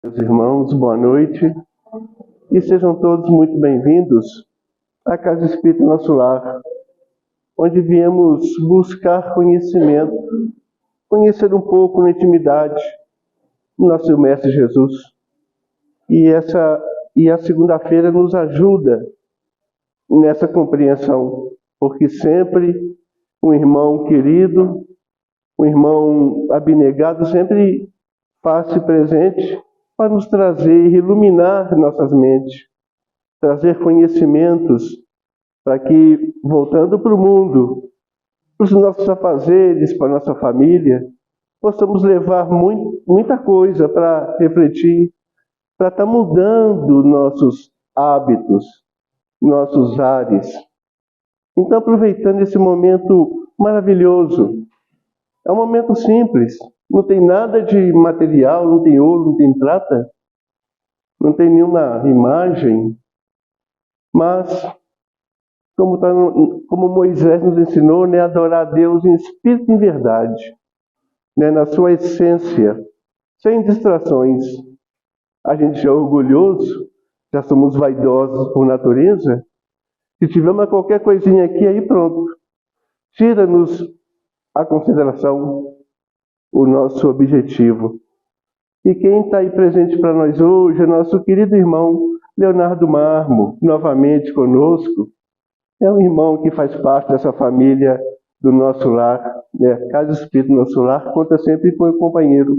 Meus irmãos, boa noite e sejam todos muito bem-vindos à Casa Espírita Nosso Lar, onde viemos buscar conhecimento, conhecer um pouco na intimidade do nosso Mestre Jesus. E a segunda-feira nos ajuda nessa compreensão, porque sempre um irmão querido, um irmão abnegado, sempre faz-se presente para nos trazer, iluminar nossas mentes, trazer conhecimentos para que, voltando para o mundo, para os nossos afazeres, para a nossa família, possamos levar muita coisa para refletir, para estar mudando nossos hábitos, nossos ares. Então, aproveitando esse momento maravilhoso, é um momento simples, não tem nada de material, não tem ouro, não tem prata, não tem nenhuma imagem, mas como Moisés nos ensinou, né, adorar a Deus em espírito e em verdade, né, na sua essência, sem distrações. A gente já é orgulhoso, já somos vaidosos por natureza. Se tivermos qualquer coisinha aqui, aí pronto. Tira-nos a consideração o nosso objetivo. E quem está aí presente para nós hoje é nosso querido irmão Leonardo Marmo, novamente conosco. É um irmão que faz parte dessa família do nosso lar, né? Casa Espírita Nosso Lar, conta sempre com o companheiro.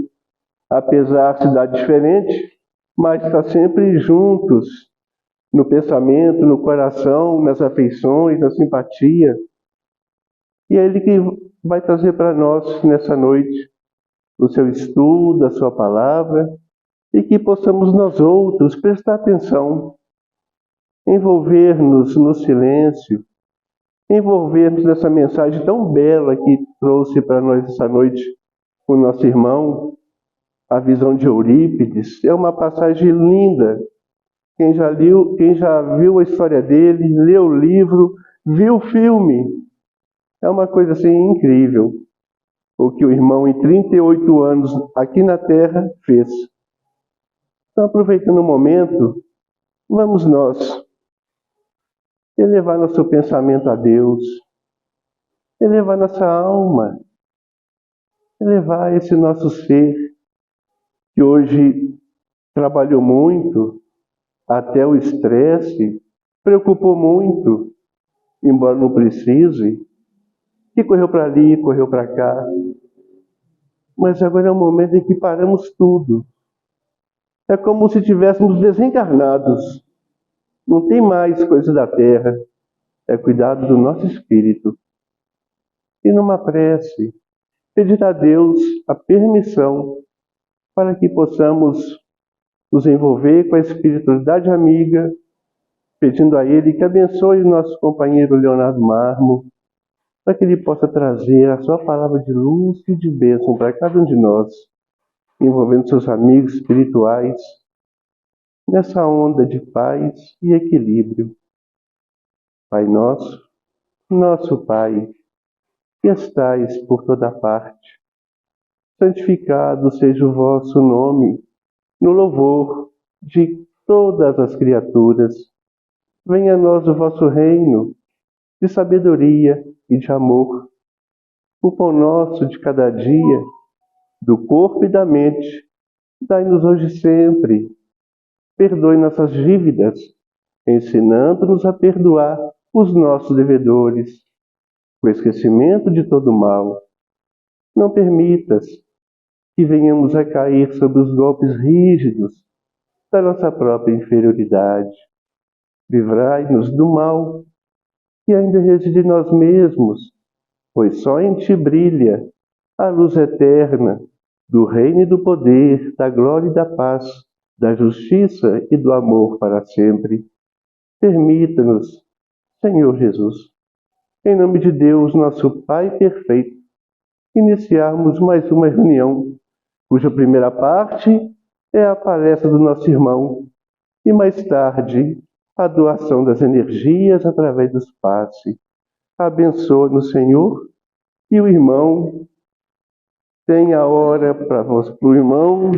Apesar de cidade diferente, mas está sempre juntos no pensamento, no coração, nas afeições, na simpatia. E é ele que vai trazer para nós nessa noite o seu estudo, a sua palavra, e que possamos nós outros prestar atenção, envolver-nos no silêncio, envolver-nos nessa mensagem tão bela que trouxe para nós essa noite o nosso irmão, a visão de Eurípides. É uma passagem linda. Quem já viu a história dele, leu o livro, viu o filme, é uma coisa assim incrível. O que o irmão, em 38 anos aqui na Terra, fez. Então, aproveitando o momento, vamos nós elevar nosso pensamento a Deus, elevar nossa alma, elevar esse nosso ser, que hoje trabalhou muito, até o estresse, preocupou muito, embora não precise, e correu para ali, correu para cá. Mas agora é o momento em que paramos tudo. É como se tivéssemos desencarnados. Não tem mais coisa da terra. É cuidado do nosso espírito. E numa prece, pedir a Deus a permissão para que possamos nos envolver com a espiritualidade amiga, pedindo a Ele que abençoe o nosso companheiro Leonardo Marmo, para que ele possa trazer a sua palavra de luz e de bênção para cada um de nós, envolvendo seus amigos espirituais, nessa onda de paz e equilíbrio. Pai nosso, nosso Pai, que estais por toda parte, santificado seja o vosso nome, no louvor de todas as criaturas. Venha a nós o vosso reino, de sabedoria e de amor. O pão nosso de cada dia, do corpo e da mente, dai-nos hoje sempre. Perdoe nossas dívidas, ensinando-nos a perdoar os nossos devedores, o esquecimento de todo mal. Não permitas que venhamos a cair sob os golpes rígidos da nossa própria inferioridade. Livrai-nos do mal que ainda reside em nós mesmos, pois só em Ti brilha a luz eterna do reino e do poder, da glória e da paz, da justiça e do amor para sempre. Permita-nos, Senhor Jesus, em nome de Deus, nosso Pai perfeito, iniciarmos mais uma reunião, cuja primeira parte é a palestra do nosso irmão e mais tarde a doação das energias através dos passes. Abençoa-nos, Senhor, e o irmão tem a hora para o irmão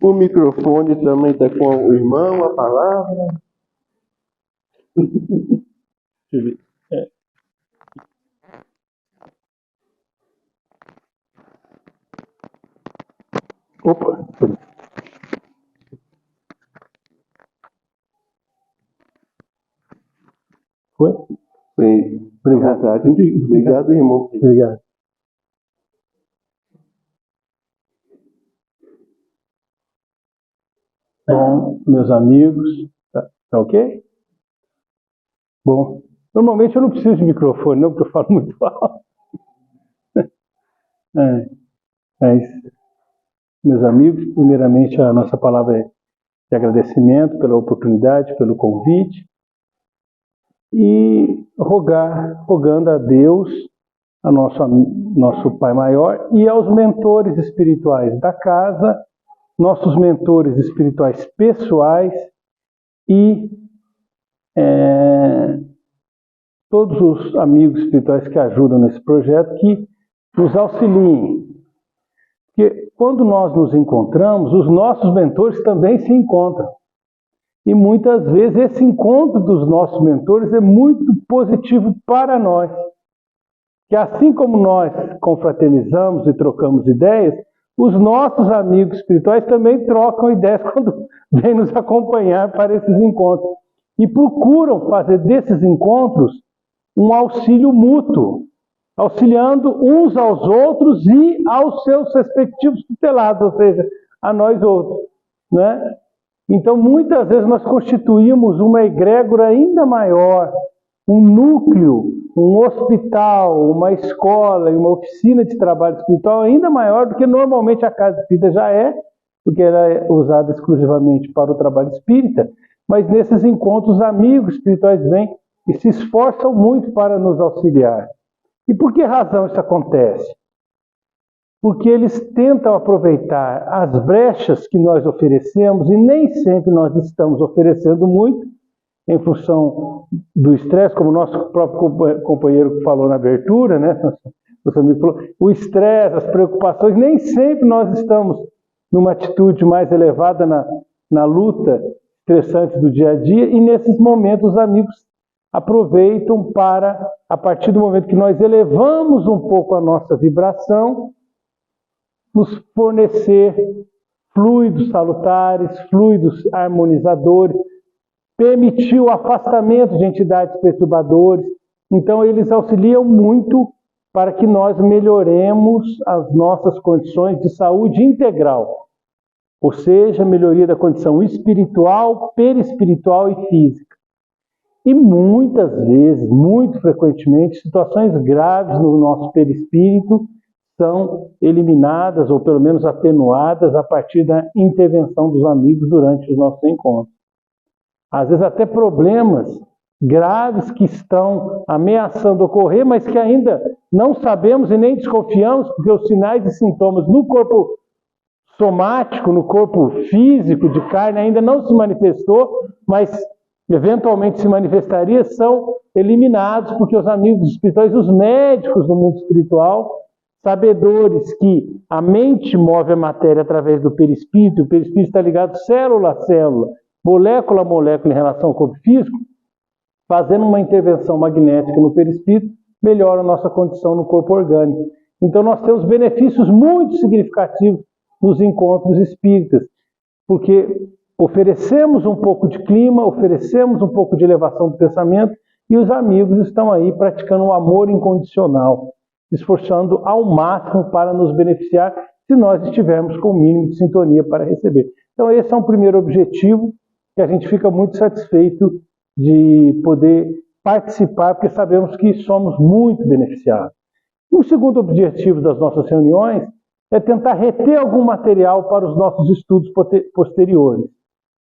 O microfone também está com o irmão, a palavra. Deixa eu ver. Opa! Foi? Sim. Obrigado, irmão. Obrigado. Bom, meus amigos, tá ok? Bom, normalmente eu não preciso de microfone, não, porque eu falo muito alto. Mas, meus amigos, primeiramente a nossa palavra é de agradecimento pela oportunidade, pelo convite, e rogando a Deus, a nosso Pai Maior, e aos mentores espirituais da casa, nossos mentores espirituais pessoais e todos os amigos espirituais que ajudam nesse projeto, que nos auxiliem. Porque quando nós nos encontramos, os nossos mentores também se encontram. E muitas vezes esse encontro dos nossos mentores é muito positivo para nós. Que assim como nós confraternizamos e trocamos ideias, os nossos amigos espirituais também trocam ideias quando vêm nos acompanhar para esses encontros. E procuram fazer desses encontros um auxílio mútuo, auxiliando uns aos outros e aos seus respectivos tutelados, ou seja, a nós outros, né? Então, muitas vezes nós constituímos uma egrégora ainda maior, um núcleo, um hospital, uma escola e uma oficina de trabalho espiritual ainda maior do que normalmente a casa espírita já é, porque ela é usada exclusivamente para o trabalho espírita, mas nesses encontros os amigos espirituais vêm e se esforçam muito para nos auxiliar. E por que razão isso acontece? Porque eles tentam aproveitar as brechas que nós oferecemos, e nem sempre nós estamos oferecendo muito, em função do estresse, como o nosso próprio companheiro falou na abertura, né? Nosso amigo falou, o estresse, as preocupações, nem sempre nós estamos numa atitude mais elevada na luta estressante do dia a dia, e nesses momentos os amigos aproveitam para, a partir do momento que nós elevamos um pouco a nossa vibração, nos fornecer fluidos salutares, fluidos harmonizadores, permitir o afastamento de entidades perturbadoras. Então eles auxiliam muito para que nós melhoremos as nossas condições de saúde integral, ou seja, melhoria da condição espiritual, perispiritual e física. E muitas vezes, muito frequentemente, situações graves no nosso perispírito são eliminadas ou pelo menos atenuadas a partir da intervenção dos amigos durante os nossos encontros. Às vezes até problemas graves que estão ameaçando ocorrer, mas que ainda não sabemos e nem desconfiamos, porque os sinais e sintomas no corpo somático, no corpo físico de carne ainda não se manifestou, mas eventualmente se manifestaria, são eliminados, porque os amigos espirituais, os médicos do mundo espiritual, sabedores que a mente move a matéria através do perispírito, o perispírito está ligado célula a célula, molécula a molécula em relação ao corpo físico, fazendo uma intervenção magnética no perispírito, melhora a nossa condição no corpo orgânico. Então nós temos benefícios muito significativos nos encontros espíritas, porque oferecemos um pouco de clima, oferecemos um pouco de elevação do pensamento, e os amigos estão aí praticando um amor incondicional, esforçando ao máximo para nos beneficiar, se nós estivermos com o mínimo de sintonia para receber. Então esse é um primeiro objetivo, que a gente fica muito satisfeito de poder participar, porque sabemos que somos muito beneficiados. Um segundo objetivo das nossas reuniões é tentar reter algum material para os nossos estudos posteriores.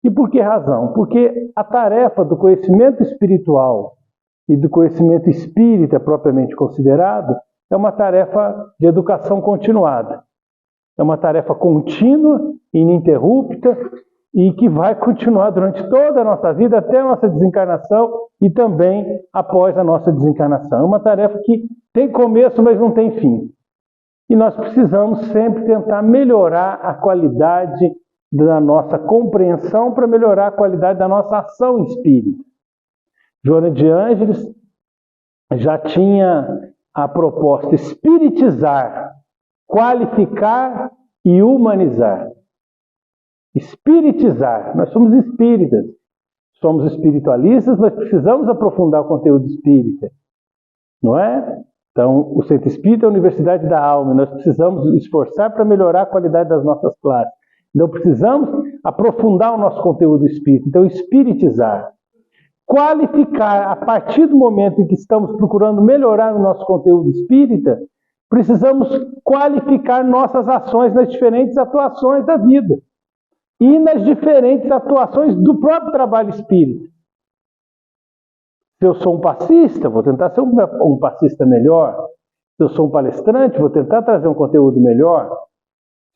E por que razão? Porque a tarefa do conhecimento espiritual e do conhecimento espírita propriamente considerado é uma tarefa de educação continuada. É uma tarefa contínua, ininterrupta, e que vai continuar durante toda a nossa vida, até a nossa desencarnação e também após a nossa desencarnação. É uma tarefa que tem começo, mas não tem fim. E nós precisamos sempre tentar melhorar a qualidade da nossa compreensão para melhorar a qualidade da nossa ação espírita. Joana de Ângeles já tinha a proposta espiritizar, qualificar e humanizar. Espiritizar. Nós somos espíritas. Somos espiritualistas, mas precisamos aprofundar o conteúdo espírita. Não é? Então, o Centro Espírita é a Universidade da Alma. Nós precisamos esforçar para melhorar a qualidade das nossas classes. Então, precisamos aprofundar o nosso conteúdo espírita. Então, espiritizar. Qualificar, a partir do momento em que estamos procurando melhorar o nosso conteúdo espírita, precisamos qualificar nossas ações nas diferentes atuações da vida. E nas diferentes atuações do próprio trabalho espírita. Se eu sou um passista, vou tentar ser um passista melhor. Se eu sou um palestrante, vou tentar trazer um conteúdo melhor.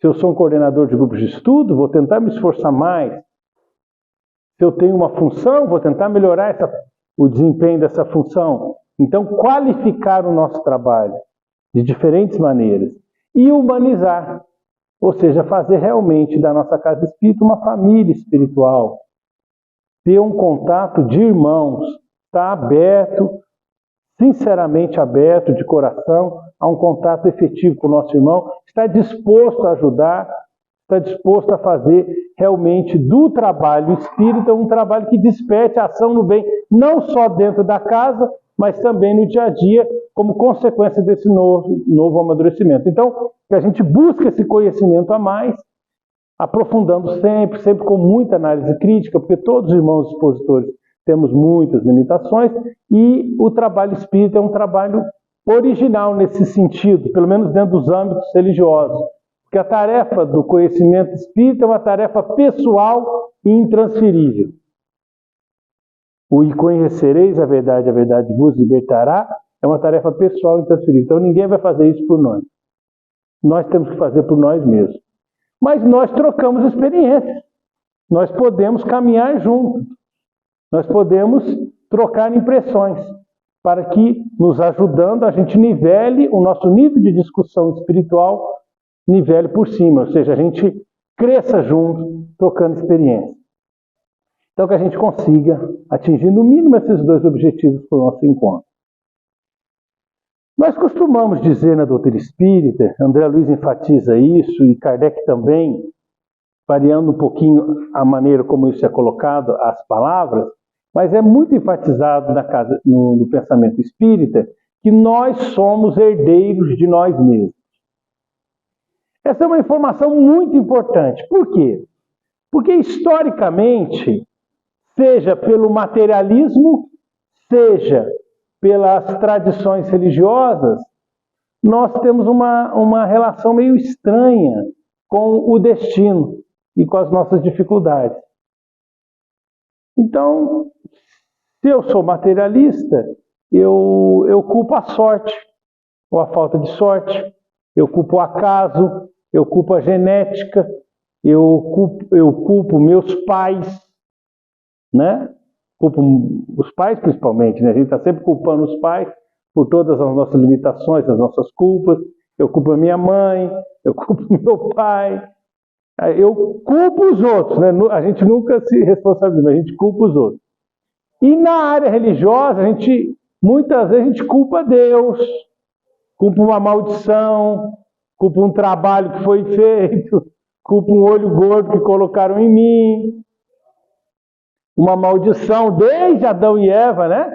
Se eu sou um coordenador de grupos de estudo, vou tentar me esforçar mais. Se eu tenho uma função, vou tentar melhorar o desempenho dessa função. Então, qualificar o nosso trabalho de diferentes maneiras. E humanizar. Ou seja, fazer realmente da nossa casa espírita uma família espiritual. Ter um contato de irmãos. Estar aberto, sinceramente aberto, de coração, a um contato efetivo com o nosso irmão. Está disposto a ajudar, está disposto a fazer realmente do trabalho espírita um trabalho que desperte a ação no bem, não só dentro da casa, mas também no dia a dia, como consequência desse novo amadurecimento. Então, que a gente busque esse conhecimento a mais, aprofundando sempre com muita análise crítica, porque todos os irmãos expositores temos muitas limitações, e o trabalho espírita é um trabalho original nesse sentido, pelo menos dentro dos âmbitos religiosos. Porque a tarefa do conhecimento espírita é uma tarefa pessoal e intransferível. O "e conhecereis a verdade vos libertará" é uma tarefa pessoal e intransferível. Então ninguém vai fazer isso por nós. Nós temos que fazer por nós mesmos. Mas nós trocamos experiências. Nós podemos caminhar juntos. Nós podemos trocar impressões para que, nos ajudando, a gente nivele o nosso nível de discussão espiritual, nivele por cima, ou seja, a gente cresça junto, trocando experiência. Então, que a gente consiga atingir no mínimo esses dois objetivos para o nosso encontro. Nós costumamos dizer na doutrina espírita, André Luiz enfatiza isso e Kardec também, variando um pouquinho a maneira como isso é colocado, as palavras, mas é muito enfatizado no pensamento espírita que nós somos herdeiros de nós mesmos. Essa é uma informação muito importante. Por quê? Porque historicamente, seja pelo materialismo, seja pelas tradições religiosas, nós temos uma relação meio estranha com o destino e com as nossas dificuldades. Então, se eu sou materialista, eu culpo a sorte, ou a falta de sorte, eu culpo o acaso, eu culpo a genética, eu culpo meus pais, né? Culpo os pais principalmente, né? A gente está sempre culpando os pais por todas as nossas limitações, as nossas culpas. Eu culpo a minha mãe, eu culpo meu pai. Eu culpo os outros, né? A gente nunca se responsabiliza, mas a gente culpa os outros. E na área religiosa, muitas vezes a gente culpa Deus, culpa uma maldição, culpa um trabalho que foi feito, culpa um olho gordo que colocaram em mim, uma maldição desde Adão e Eva, né?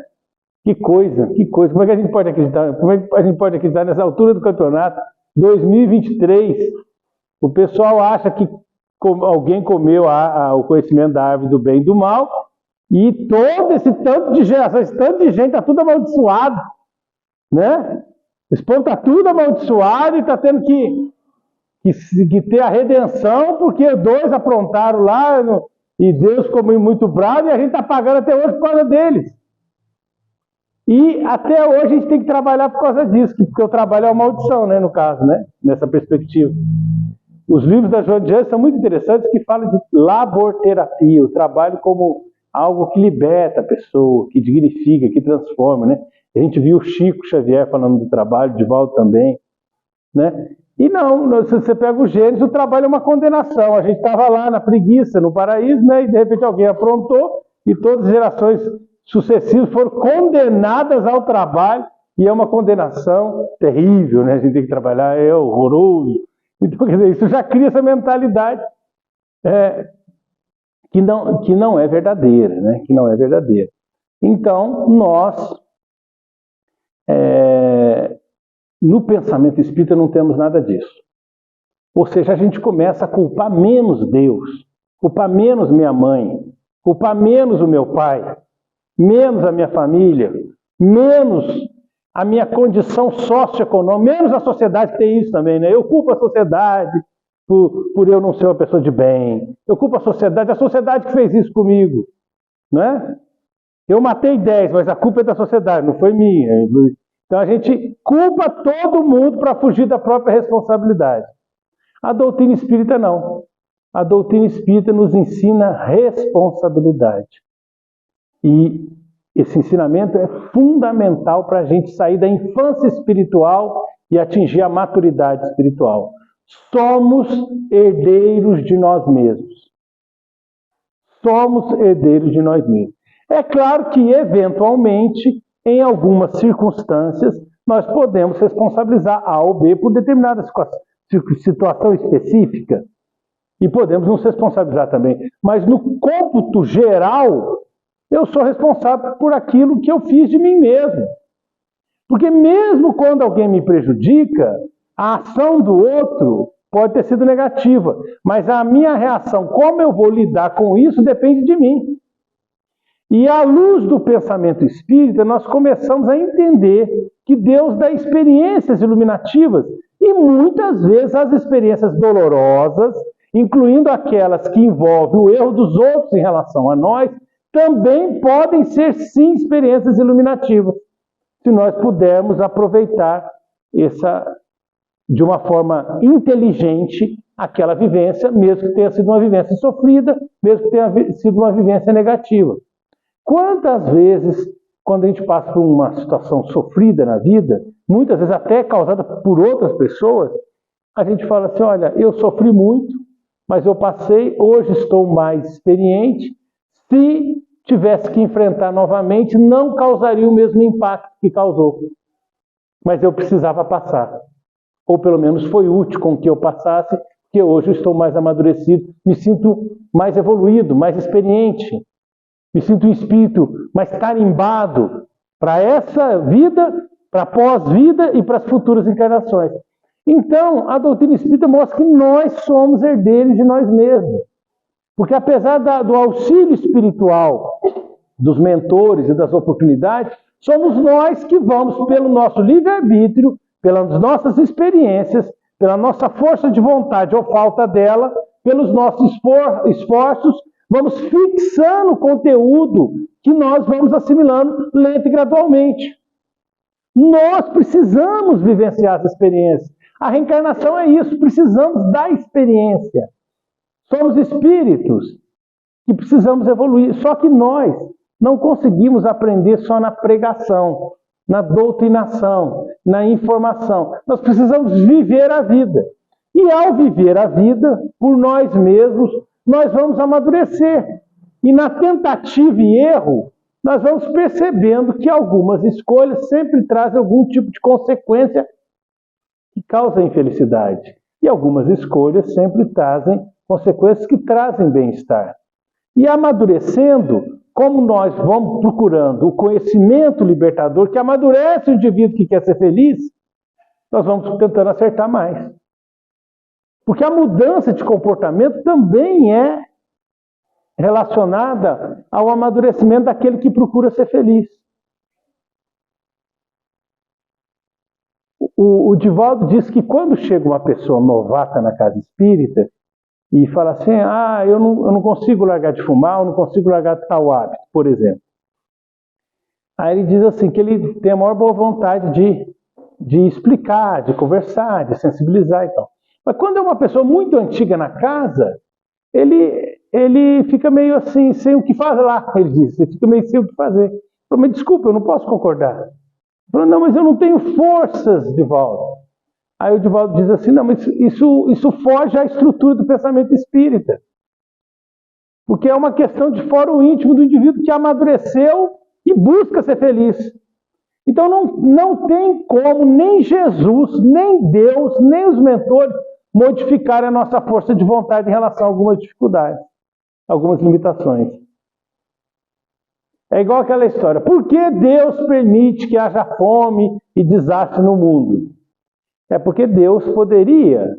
Que coisa, que coisa. Como é que a gente pode acreditar? Como é que a gente pode acreditar nessa altura do campeonato, 2023? O pessoal acha que alguém comeu o conhecimento da árvore do bem e do mal, e todo esse tanto de geração, esse tanto de gente está tudo amaldiçoado, né? Esse povo está tudo amaldiçoado e está tendo que ter a redenção, porque dois aprontaram lá, e Deus ficou muito bravo, e a gente está pagando até hoje por causa deles. E até hoje a gente tem que trabalhar por causa disso, porque o trabalho é uma maldição, né, no caso, né, nessa perspectiva. Os livros da Joana de Ângeles são muito interessantes, que falam de laborterapia, o trabalho como algo que liberta a pessoa, que dignifica, que transforma, né? A gente viu o Chico Xavier falando do trabalho, Divaldo também. né? E não, se você pega o Gênesis, o trabalho é uma condenação. A gente estava lá na preguiça, no paraíso, né? E de repente alguém aprontou e todas as gerações sucessivas foram condenadas ao trabalho, e é uma condenação terrível, né? A gente tem que trabalhar, é horroroso. Então, quer dizer, isso já cria essa mentalidade que não é verdadeira, né? Que não é verdadeira. Então, nós, no pensamento espírita, não temos nada disso. Ou seja, a gente começa a culpar menos Deus, culpar menos minha mãe, culpar menos o meu pai, menos a minha família, menos a minha condição socioeconômica, menos a sociedade, que tem isso também, né? Eu culpo a sociedade por eu não ser uma pessoa de bem. Eu culpo a sociedade que fez isso comigo, né? Eu matei 10, mas a culpa é da sociedade, não foi minha. Então a gente culpa todo mundo para fugir da própria responsabilidade. A doutrina espírita não. A doutrina espírita nos ensina responsabilidade. E esse ensinamento é fundamental para a gente sair da infância espiritual e atingir a maturidade espiritual. Somos herdeiros de nós mesmos. Somos herdeiros de nós mesmos. É claro que, eventualmente, em algumas circunstâncias, nós podemos responsabilizar A ou B por determinada situação específica. E podemos nos responsabilizar também. Mas no cômputo geral, eu sou responsável por aquilo que eu fiz de mim mesmo. Porque mesmo quando alguém me prejudica, a ação do outro pode ter sido negativa. Mas a minha reação, como eu vou lidar com isso, depende de mim. E à luz do pensamento espírita, nós começamos a entender que Deus dá experiências iluminativas. E muitas vezes as experiências dolorosas, incluindo aquelas que envolvem o erro dos outros em relação a nós, também podem ser, sim, experiências iluminativas, se nós pudermos aproveitar de uma forma inteligente aquela vivência, mesmo que tenha sido uma vivência sofrida, mesmo que tenha sido uma vivência negativa. Quantas vezes, quando a gente passa por uma situação sofrida na vida, muitas vezes até causada por outras pessoas, a gente fala assim, olha, eu sofri muito, mas eu passei, hoje estou mais experiente. Se tivesse que enfrentar novamente, não causaria o mesmo impacto que causou. Mas eu precisava passar. Ou pelo menos foi útil com que eu passasse, porque hoje eu estou mais amadurecido, me sinto mais evoluído, mais experiente. Me sinto um espírito mais tarimbado para essa vida, para a pós-vida e para as futuras encarnações. Então, a doutrina espírita mostra que nós somos herdeiros de nós mesmos. Porque apesar do auxílio espiritual dos mentores e das oportunidades, somos nós que vamos, pelo nosso livre-arbítrio, pelas nossas experiências, pela nossa força de vontade ou falta dela, pelos nossos esforços, vamos fixando o conteúdo que nós vamos assimilando lento e gradualmente. Nós precisamos vivenciar essa experiência. A reencarnação é isso, precisamos da experiência. Somos espíritos que precisamos evoluir. Só que nós não conseguimos aprender só na pregação, na doutrinação, na informação. Nós precisamos viver a vida. E ao viver a vida, por nós mesmos, nós vamos amadurecer. E na tentativa e erro, nós vamos percebendo que algumas escolhas sempre trazem algum tipo de consequência que causa infelicidade. E algumas escolhas sempre trazem consequências que trazem bem-estar. E amadurecendo, como nós vamos procurando o conhecimento libertador, que amadurece o indivíduo que quer ser feliz, nós vamos tentando acertar mais. Porque a mudança de comportamento também é relacionada ao amadurecimento daquele que procura ser feliz. O Divaldo diz que quando chega uma pessoa novata na casa espírita e fala assim, eu não consigo largar de fumar, eu não consigo largar de tal hábito, por exemplo. Aí ele diz assim, que ele tem a maior boa vontade de explicar, de conversar, de sensibilizar e tal. Mas quando é uma pessoa muito antiga na casa, ele fica meio assim, sem o que fazer lá, ele diz, ele fica meio sem o que fazer. Ele falou, mas desculpa, eu não posso concordar. Ele falou, não, mas eu não tenho forças, Divaldo. Aí o Divaldo diz assim, não, mas isso foge à estrutura do pensamento espírita. Porque é uma questão de fórum íntimo do indivíduo que amadureceu e busca ser feliz. Então não tem como nem Jesus, nem Deus, nem os mentores modificarem a nossa força de vontade em relação a algumas dificuldades, algumas limitações. É igual aquela história. Por que Deus permite que haja fome e desastre no mundo? É porque Deus poderia,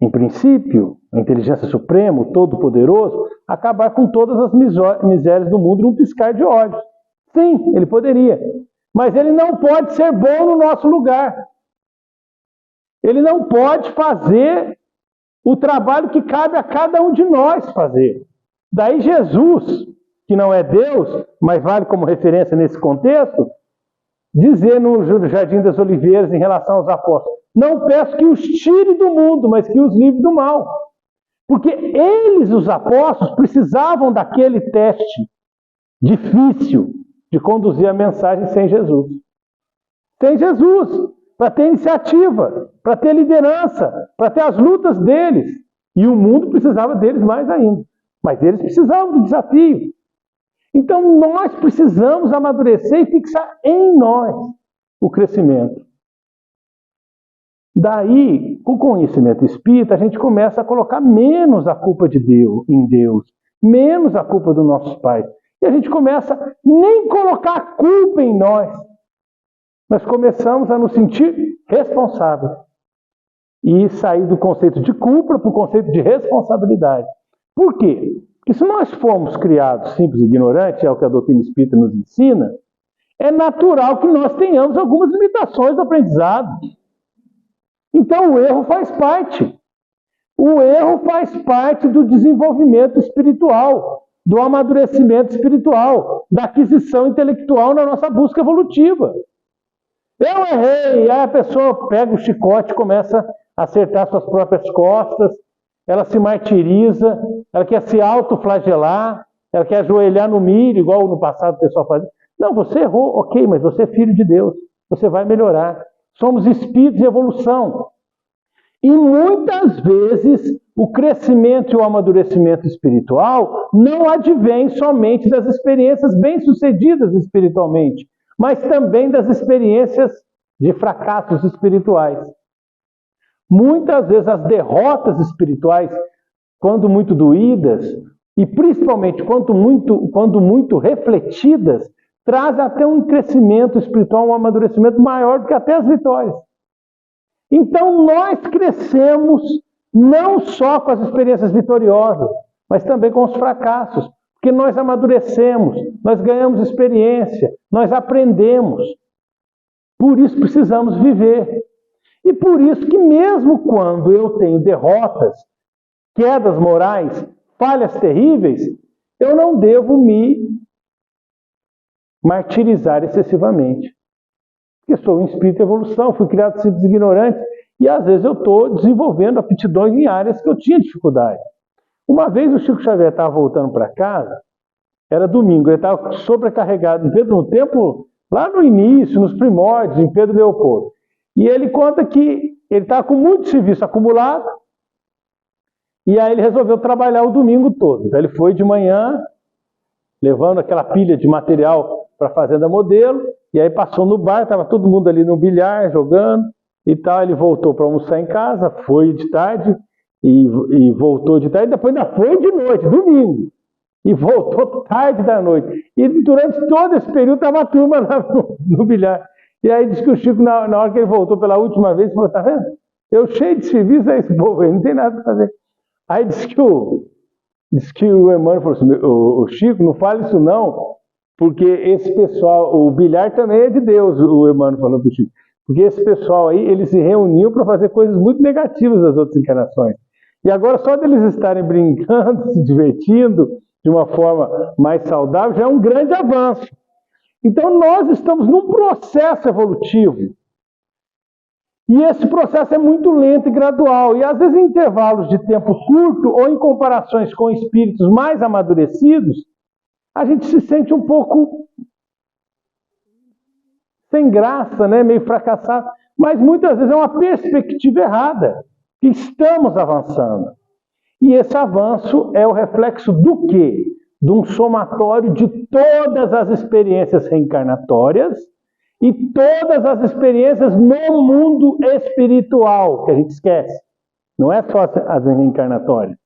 em princípio, a inteligência suprema, o todo-poderoso, acabar com todas as misérias do mundo num piscar de olhos. Sim, ele poderia. Mas ele não pode ser bom no nosso lugar. Ele não pode fazer o trabalho que cabe a cada um de nós fazer. Daí Jesus, que não é Deus, mas vale como referência nesse contexto, dizer no Jardim das Oliveiras em relação aos apóstolos, não peço que os tire do mundo, mas que os livre do mal. Porque eles, os apóstolos, precisavam daquele teste difícil de conduzir a mensagem sem Jesus. Sem Jesus, para ter iniciativa, para ter liderança, para ter as lutas deles. E o mundo precisava deles mais ainda. Mas eles precisavam do desafio. Então nós precisamos amadurecer e fixar em nós o crescimento. Daí, com o conhecimento espírita, a gente começa a colocar menos a culpa de Deus em Deus, menos a culpa dos nossos pais. E a gente começa nem colocar a culpa em nós. Nós começamos a nos sentir responsáveis. E sair do conceito de culpa para o conceito de responsabilidade. Por quê? Porque se nós formos criados simples e ignorantes, é o que a doutrina espírita nos ensina, é natural que nós tenhamos algumas limitações do aprendizado. Então o erro faz parte. O erro faz parte do desenvolvimento espiritual, do amadurecimento espiritual, da aquisição intelectual na nossa busca evolutiva. Eu errei, aí a pessoa pega o chicote e começa a acertar suas próprias costas, ela se martiriza, ela quer se autoflagelar, ela quer ajoelhar no milho, igual no passado o pessoal fazia. Não, você errou, ok, mas você é filho de Deus, você vai melhorar. Somos espíritos de evolução. E muitas vezes o crescimento e o amadurecimento espiritual não advém somente das experiências bem-sucedidas espiritualmente, mas também das experiências de fracassos espirituais. Muitas vezes as derrotas espirituais, quando muito doídas, e principalmente quando muito refletidas, trazem até um crescimento espiritual, um amadurecimento maior do que até as vitórias. Então nós crescemos não só com as experiências vitoriosas, mas também com os fracassos, porque nós amadurecemos, nós ganhamos experiência, nós aprendemos. Por isso precisamos viver. E por isso que mesmo quando eu tenho derrotas, quedas morais, falhas terríveis, eu não devo me martirizar excessivamente. Porque sou um espírito de evolução, fui criado simples e ignorante, e às vezes eu estou desenvolvendo aptidões em áreas que eu tinha dificuldade. Uma vez o Chico Xavier estava voltando para casa, era domingo, ele estava sobrecarregado em Pedro no Templo, lá no início, nos primórdios, em Pedro Leopoldo. E ele conta que ele estava com muito serviço acumulado, e aí ele resolveu trabalhar o domingo todo. Então ele foi de manhã, levando aquela pilha de material para a Fazenda Modelo, e aí passou no bar, estava todo mundo ali no bilhar, jogando, e tal. Ele voltou para almoçar em casa, foi de tarde, e voltou de tarde, depois ainda foi de noite, domingo. E voltou tarde da noite. E durante todo esse período estava a turma lá no bilhar. E aí diz que o Chico, na hora que ele voltou pela última vez, falou, tá vendo? Eu cheio de serviço a esse povo aí, não tem nada para fazer. Aí diz que o Emmanuel falou assim, o Chico, não fale isso não, porque esse pessoal, o bilhar também é de Deus, o Emmanuel falou para o Chico. Porque esse pessoal aí, eles se reuniam para fazer coisas muito negativas das outras encarnações. E agora só deles estarem brincando, se divertindo de uma forma mais saudável, já é um grande avanço. Então nós estamos num processo evolutivo. E esse processo é muito lento e gradual. E às vezes em intervalos de tempo curto ou em comparações com espíritos mais amadurecidos, a gente se sente um pouco sem graça, né? Meio fracassado. Mas muitas vezes é uma perspectiva errada, que estamos avançando. E esse avanço é o reflexo do quê? De um somatório de todas as experiências reencarnatórias e todas as experiências no mundo espiritual, que a gente esquece. Não é só as reencarnatórias.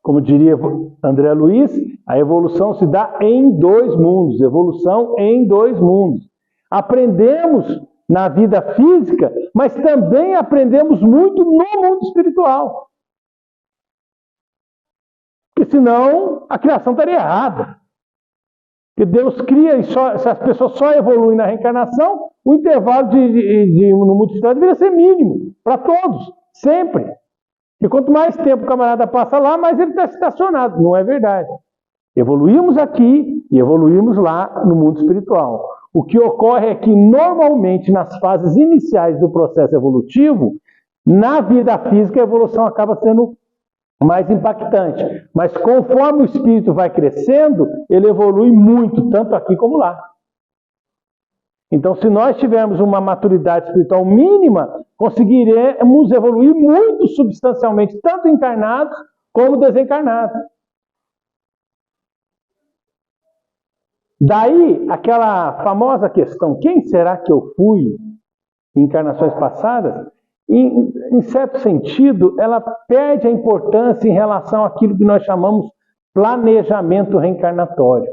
Como diria André Luiz, a evolução se dá em 2 mundos. Evolução em 2 mundos. Aprendemos na vida física, mas também aprendemos muito no mundo espiritual. Porque senão a criação estaria errada. Porque Deus cria e se as pessoas só evoluem na reencarnação, o intervalo no mundo espiritual deveria ser mínimo, para todos, sempre. E quanto mais tempo o camarada passa lá, mais ele está estacionado. Não é verdade. Evoluímos aqui e evoluímos lá no mundo espiritual. O que ocorre é que, normalmente, nas fases iniciais do processo evolutivo, na vida física, a evolução acaba sendo mais impactante. Mas conforme o espírito vai crescendo, ele evolui muito, tanto aqui como lá. Então, se nós tivermos uma maturidade espiritual mínima, conseguiremos evoluir muito substancialmente, tanto encarnados como desencarnados. Daí, aquela famosa questão, quem será que eu fui em encarnações passadas? Em certo sentido, ela perde a importância em relação àquilo que nós chamamos planejamento reencarnatório,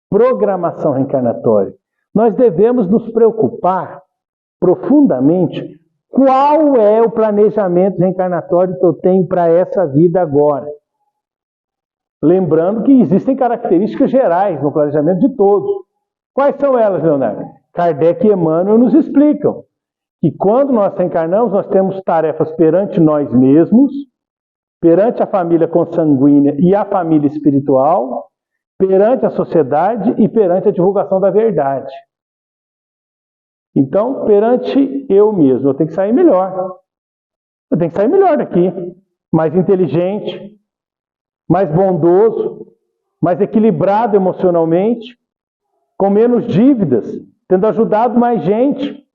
programação reencarnatória. Nós devemos nos preocupar profundamente qual é o planejamento reencarnatório que eu tenho para essa vida agora. Lembrando que existem características gerais no planejamento de todos. Quais são elas, Leonardo? Kardec e Emmanuel nos explicam que quando nós reencarnamos, nós temos tarefas perante nós mesmos, perante a família consanguínea e a família espiritual, perante a sociedade e perante a divulgação da verdade. Então, perante eu mesmo, eu tenho que sair melhor. Eu tenho que sair melhor daqui, mais inteligente, mais bondoso, mais equilibrado emocionalmente, com menos dívidas, tendo ajudado mais gente,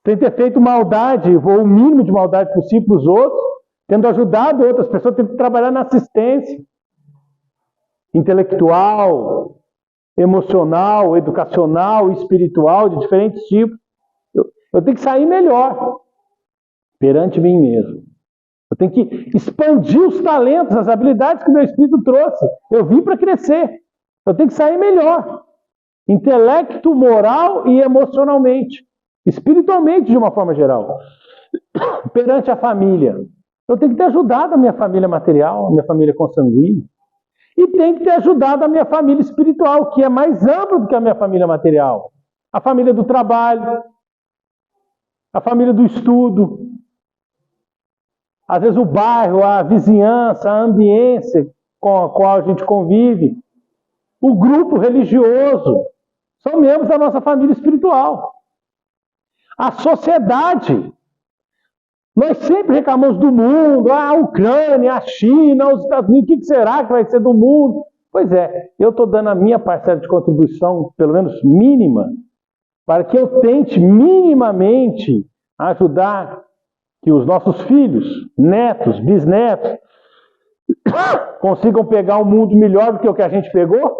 sem ter feito maldade, ou o mínimo de maldade possível para os outros, tendo ajudado outras pessoas, tendo que trabalhar na assistência intelectual, emocional, educacional, espiritual, de diferentes tipos. Eu tenho que sair melhor perante mim mesmo. Eu tenho que expandir os talentos, as habilidades que o meu espírito trouxe. Eu vim para crescer. Eu tenho que sair melhor. Intelecto, moral e emocionalmente. Espiritualmente, de uma forma geral. Perante a família. Eu tenho que ter ajudado a minha família material, a minha família consanguínea. E tenho que ter ajudado a minha família espiritual, que é mais ampla do que a minha família material. A família do trabalho, a família do estudo, às vezes o bairro, a vizinhança, a ambiência com a qual a gente convive, o grupo religioso, são membros da nossa família espiritual. A sociedade. Nós sempre reclamamos do mundo, a Ucrânia, a China, os Estados Unidos, o que será que vai ser do mundo? Pois é, eu estou dando a minha parcela de contribuição, pelo menos mínima, para que eu tente minimamente ajudar que os nossos filhos, netos, bisnetos, consigam pegar um mundo melhor do que o que a gente pegou.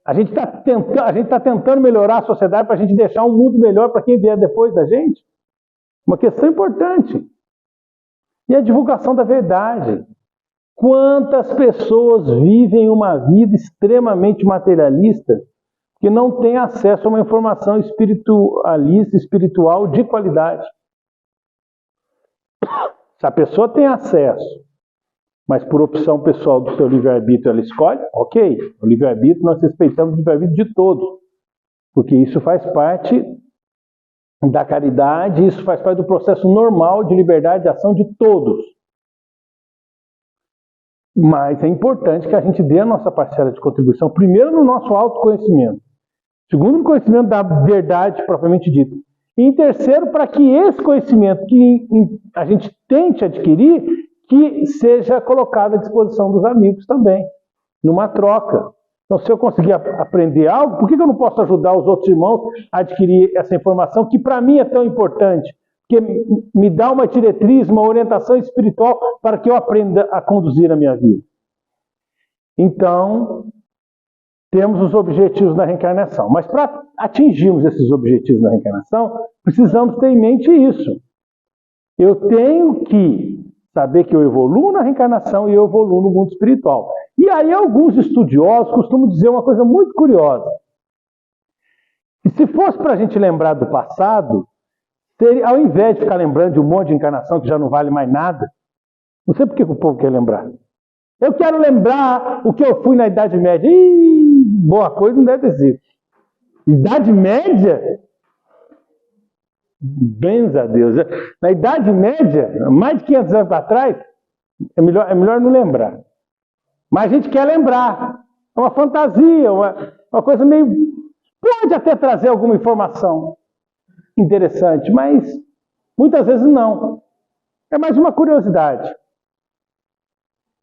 A gente está tentando melhorar a sociedade para a gente deixar um mundo melhor para quem vier depois da gente. Uma questão importante. E a divulgação da verdade. Quantas pessoas vivem uma vida extremamente materialista que não têm acesso a uma informação espiritualista, espiritual de qualidade? Se a pessoa tem acesso, mas por opção pessoal do seu livre-arbítrio ela escolhe, ok. O livre-arbítrio, nós respeitamos o livre-arbítrio de todos. Porque isso faz parte da caridade, isso faz parte do processo normal de liberdade de ação de todos. Mas é importante que a gente dê a nossa parcela de contribuição, primeiro no nosso autoconhecimento, segundo no conhecimento da verdade propriamente dita, e em terceiro, para que esse conhecimento que a gente tente adquirir, que seja colocado à disposição dos amigos também, numa troca. Então, se eu conseguir aprender algo, por que eu não posso ajudar os outros irmãos a adquirir essa informação que para mim é tão importante? Porque me dá uma diretriz, uma orientação espiritual para que eu aprenda a conduzir a minha vida. Então, temos os objetivos da reencarnação. Mas para atingirmos esses objetivos da reencarnação, precisamos ter em mente isso. Eu tenho que saber que eu evoluo na reencarnação e eu evoluo no mundo espiritual. E aí alguns estudiosos costumam dizer uma coisa muito curiosa. E se fosse para a gente lembrar do passado, ao invés de ficar lembrando de um monte de encarnação que já não vale mais nada, não sei por que o povo quer lembrar. Eu quero lembrar o que eu fui na Idade Média. Ih, boa coisa não deve ter sido. Idade Média? Benza a Deus. Na Idade Média, mais de 500 anos atrás, é melhor não lembrar. Mas a gente quer lembrar. É uma fantasia, uma coisa meio... Pode até trazer alguma informação interessante, mas muitas vezes não. É mais uma curiosidade.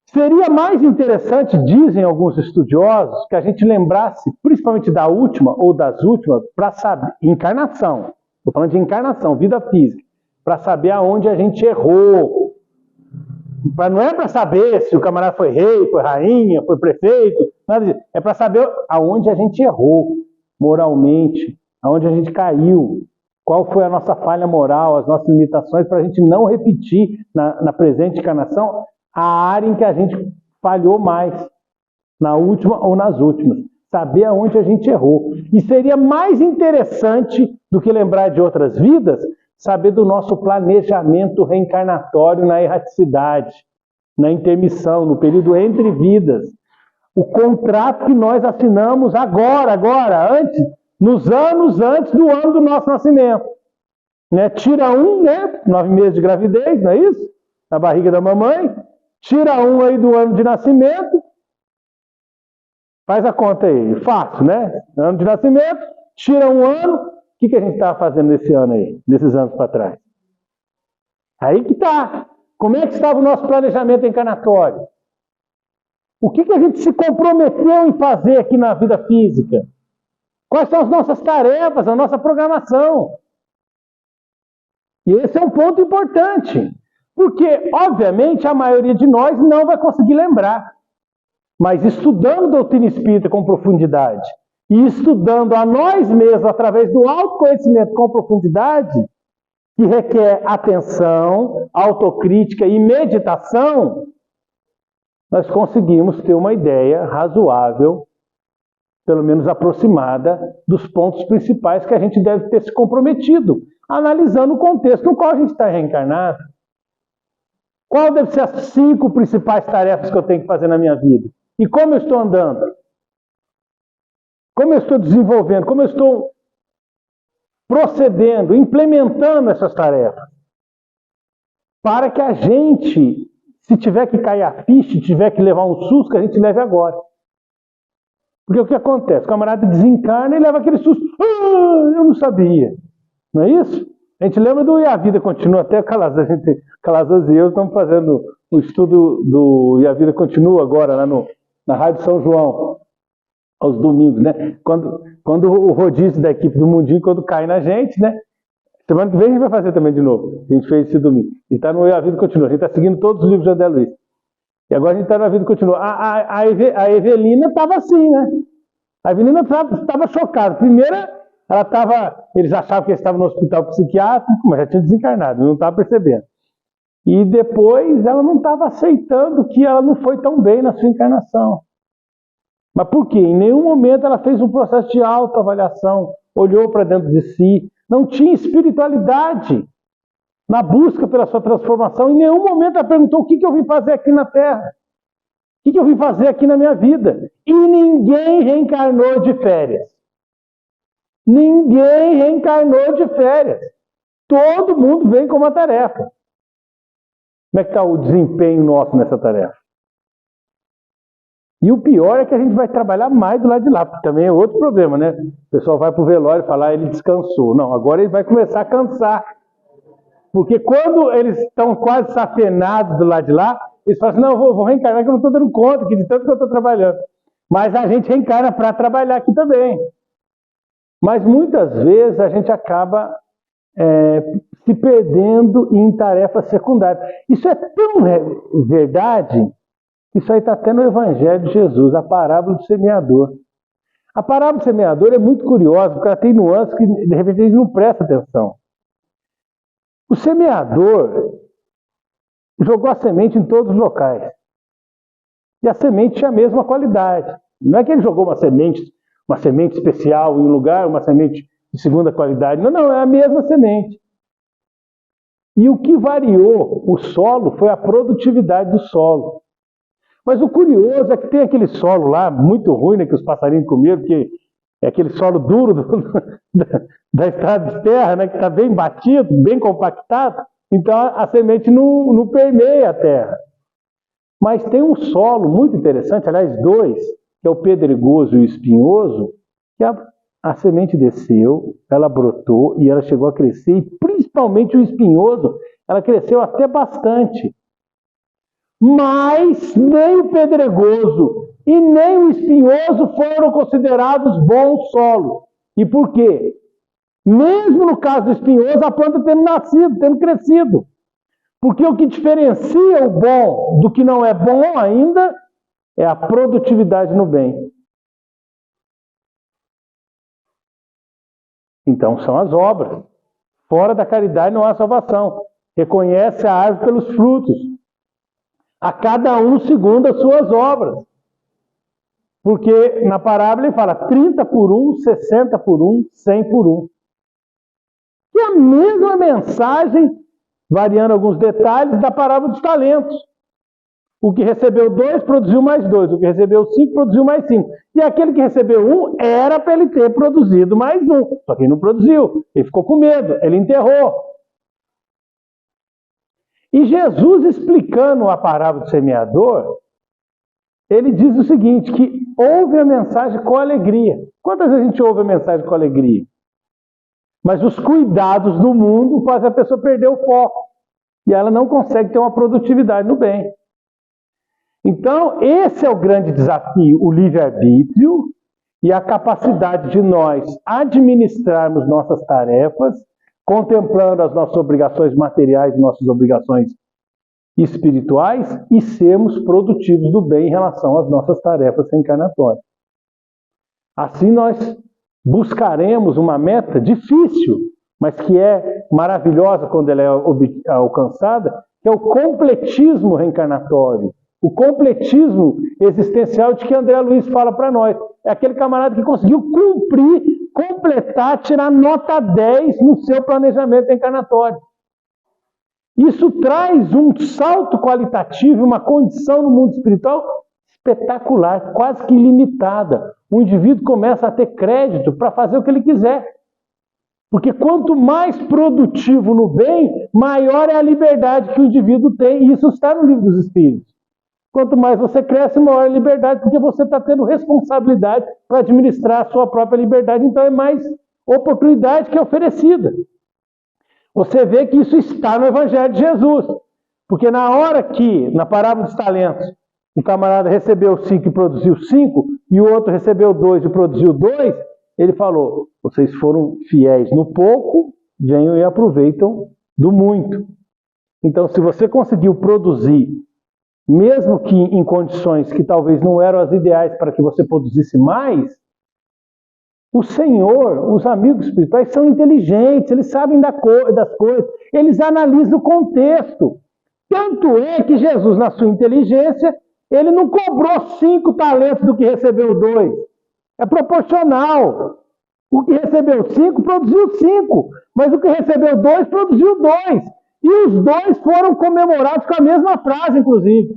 Seria mais interessante, dizem alguns estudiosos, que a gente lembrasse, principalmente da última ou das últimas, para saber, encarnação. Estou falando de encarnação, vida física, para saber aonde a gente errou. Não é para saber se o camarada foi rei, foi rainha, foi prefeito, nada disso. É para saber aonde a gente errou moralmente, aonde a gente caiu, qual foi a nossa falha moral, as nossas limitações, para a gente não repetir na presente encarnação a área em que a gente falhou mais, na última ou nas últimas. Saber aonde a gente errou. E seria mais interessante do que lembrar de outras vidas, saber do nosso planejamento reencarnatório na erraticidade, na intermissão, no período entre vidas. O contrato que nós assinamos agora, antes, nos anos antes do ano do nosso nascimento. Né? Tira 9 meses de gravidez, não é isso? Na barriga da mamãe. Tira aí do ano de nascimento. Faz a conta aí. Fácil, né? Ano de nascimento. Tira um ano. O que a gente estava fazendo nesse ano aí? Nesses anos para trás? Aí que está. Como é que estava o nosso planejamento encarnatório? O que a gente se comprometeu em fazer aqui na vida física? Quais são as nossas tarefas, a nossa programação? E esse é um ponto importante. Porque, obviamente, a maioria de nós não vai conseguir lembrar. Mas estudando doutrina espírita com profundidade e estudando a nós mesmos através do autoconhecimento com profundidade, que requer atenção, autocrítica e meditação, nós conseguimos ter uma ideia razoável, pelo menos aproximada, dos pontos principais que a gente deve ter se comprometido, analisando o contexto no qual a gente está reencarnado. Qual deve ser as 5 principais tarefas que eu tenho que fazer na minha vida? E como eu estou andando? Como eu estou desenvolvendo? Como eu estou procedendo, implementando essas tarefas? Para que a gente, se tiver que cair a ficha, tiver que levar um susto, que a gente leve agora. Porque o que acontece? O camarada desencarna e leva aquele susto. Ah, eu não sabia. Não é isso? A gente lembra do E a Vida Continua, até Calazans e eu estamos fazendo o estudo do E a Vida Continua agora, lá na Rádio São João, aos domingos, né? Quando o rodízio da equipe do Mundinho, quando cai na gente, né? Semana que vem a gente vai fazer também de novo. A gente fez esse domingo. E está no E a Vida Continua. A gente está seguindo todos os livros de André Luiz. E agora a gente está no A Vida Continua. A Evelina estava assim, né? A Evelina estava chocada. Primeiro, eles achavam que eles estavam no hospital psiquiátrico, mas já tinha desencarnado, não estava percebendo. E depois ela não estava aceitando que ela não foi tão bem na sua encarnação. Mas por quê? Em nenhum momento ela fez um processo de autoavaliação, olhou para dentro de si, não tinha espiritualidade na busca pela sua transformação. Em nenhum momento ela perguntou o que eu vim fazer aqui na Terra, o que eu vim fazer aqui na minha vida. E ninguém reencarnou de férias. Ninguém reencarnou de férias. Todo mundo vem com uma tarefa. Como é que está o desempenho nosso nessa tarefa? E o pior é que a gente vai trabalhar mais do lado de lá, porque também é outro problema, né? O pessoal vai para o velório e fala, ele descansou. Não, agora ele vai começar a cansar. Porque quando eles estão quase safenados do lado de lá, eles falam assim, não, vou reencarnar que eu não estou dando conta, que de tanto que eu estou trabalhando. Mas a gente reencarna para trabalhar aqui também. Mas muitas vezes a gente acaba se perdendo em tarefas secundárias. Isso é tão verdade, que isso aí está até no Evangelho de Jesus, a parábola do semeador. A parábola do semeador é muito curiosa, porque ela tem nuances que de repente a gente não presta atenção. O semeador jogou a semente em todos os locais. E a semente tinha a mesma qualidade. Não é que ele jogou uma semente especial em um lugar, uma semente de segunda qualidade. Não, é a mesma semente. E o que variou o solo foi a produtividade do solo. Mas o curioso é que tem aquele solo lá, muito ruim, né, que os passarinhos comeram, porque é aquele solo duro da estrada de terra, né, que está bem batido, bem compactado. Então a semente não permeia a terra. Mas tem um solo muito interessante, aliás, dois, que é o pedregoso e o espinhoso, que a semente desceu, ela brotou e ela chegou a crescer, e principalmente o espinhoso, ela cresceu até bastante. Mas nem o pedregoso e nem o espinhoso foram considerados bons solos. E por quê? Mesmo no caso do espinhoso, a planta tendo nascido, tendo crescido. Porque o que diferencia o bom do que não é bom ainda é a produtividade no bem. Então são as obras. Fora da caridade não há salvação. Reconhece a árvore pelos frutos. A cada um segundo as suas obras. Porque na parábola ele fala 30 por 1, 60 por 1, 100 por 1. E a mesma mensagem, variando alguns detalhes, da parábola dos talentos. O que recebeu 2 produziu mais 2, o que recebeu 5 produziu mais 5. E aquele que recebeu 1 era para ele ter produzido mais 1. Só que ele não produziu, ele ficou com medo, ele enterrou. E Jesus, explicando a parábola do semeador, ele diz o seguinte, que ouve a mensagem com alegria. Quantas vezes a gente ouve a mensagem com alegria? Mas os cuidados do mundo fazem a pessoa perder o foco. E ela não consegue ter uma produtividade no bem. Então, esse é o grande desafio, o livre-arbítrio e a capacidade de nós administrarmos nossas tarefas, contemplando as nossas obrigações materiais, nossas obrigações espirituais e sermos produtivos do bem em relação às nossas tarefas reencarnatórias. Assim nós buscaremos uma meta difícil, mas que é maravilhosa quando ela é alcançada, que é o completismo reencarnatório. O completismo existencial de que André Luiz fala para nós. É aquele camarada que conseguiu cumprir, completar, tirar nota 10 no seu planejamento reencarnatório. Isso traz um salto qualitativo, uma condição no mundo espiritual espetacular, quase que ilimitada. O indivíduo começa a ter crédito para fazer o que ele quiser. Porque quanto mais produtivo no bem, maior é a liberdade que o indivíduo tem. E isso está no Livro dos Espíritos. Quanto mais você cresce, maior é a liberdade, porque você está tendo responsabilidade para administrar a sua própria liberdade. Então é mais oportunidade que é oferecida. Você vê que isso está no Evangelho de Jesus. Porque na hora que, na parábola dos talentos, um camarada recebeu 5 e produziu 5, e o outro recebeu 2 e produziu 2, ele falou, vocês foram fiéis no pouco, venham e aproveitam do muito. Então, se você conseguiu produzir, mesmo que em condições que talvez não eram as ideais para que você produzisse mais, o Senhor, os amigos espirituais são inteligentes, eles sabem das coisas, eles analisam o contexto. Tanto é que Jesus, na sua inteligência, ele não cobrou 5 talentos do que recebeu 2. É proporcional. O que recebeu 5 produziu 5, mas o que recebeu 2 produziu 2. E os 2 foram comemorados com a mesma frase, inclusive.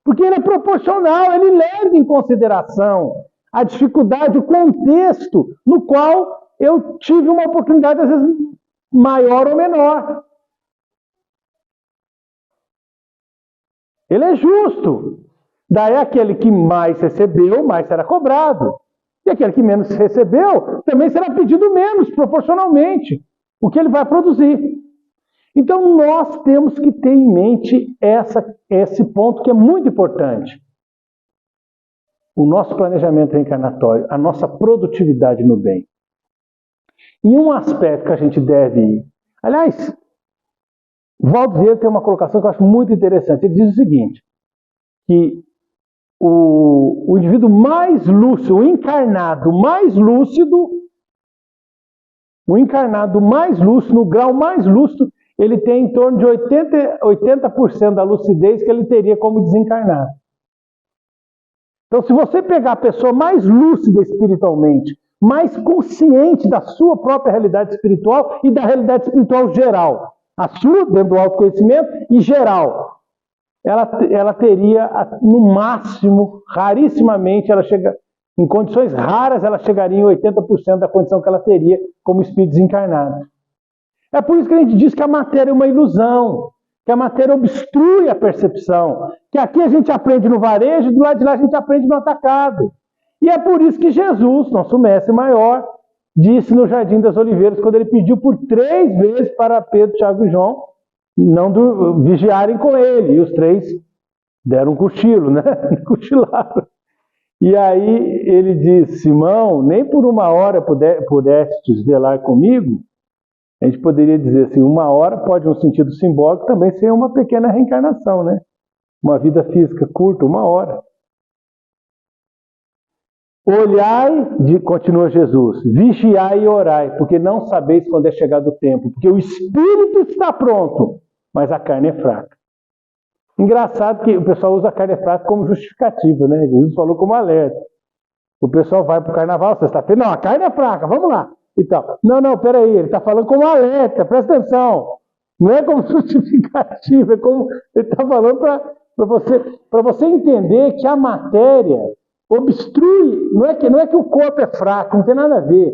Porque ele é proporcional, ele leva em consideração a dificuldade, o contexto no qual eu tive uma oportunidade, às vezes, maior ou menor. Ele é justo. Daí aquele que mais recebeu, mais será cobrado. E aquele que menos recebeu, também será pedido menos, proporcionalmente, o que ele vai produzir. Então nós temos que ter em mente esse ponto que é muito importante. o nosso planejamento reencarnatório, a nossa produtividade no bem. E um aspecto que a gente deve ir. Aliás, Valdo Vieira tem uma colocação que eu acho muito interessante. Ele diz o seguinte, que o indivíduo mais lúcido, o encarnado mais lúcido, no grau mais lúcido, ele tem em torno de 80% da lucidez que ele teria como desencarnado. Então, se você pegar a pessoa mais lúcida espiritualmente, mais consciente da sua própria realidade espiritual e da realidade espiritual geral, a sua, dentro do autoconhecimento, e geral, ela teria, no máximo, rarissimamente, em condições raras, ela chegaria em 80% da condição que ela teria como espírito desencarnado. É por isso que a gente diz que a matéria é uma ilusão, que a matéria obstrui a percepção, que aqui a gente aprende no varejo e do lado de lá a gente aprende no atacado. E é por isso que Jesus, nosso mestre maior, disse no Jardim das Oliveiras, quando ele pediu por 3 vezes para Pedro, Tiago e João não vigiarem com ele. E os 3 deram um cochilo, né? Cochilaram. E aí ele disse, Simão, nem por 1 hora pudestes velar comigo. A gente poderia dizer assim, 1 hora pode, no sentido simbólico, também ser uma pequena reencarnação, né? Uma vida física curta, 1 hora. Olhai, continua Jesus, vigiai e orai, porque não sabeis quando é chegado o tempo, porque o espírito está pronto, mas a carne é fraca. Engraçado que o pessoal usa a carne fraca como justificativa, né? Jesus falou como alerta. O pessoal vai para o carnaval, sexta-feira, não, a carne é fraca, vamos lá. Então, não, peraí, ele está falando como alerta, presta atenção. Não é como justificativa, é como ele está falando para você entender que a matéria obstrui, não é que o corpo é fraco, não tem nada a ver.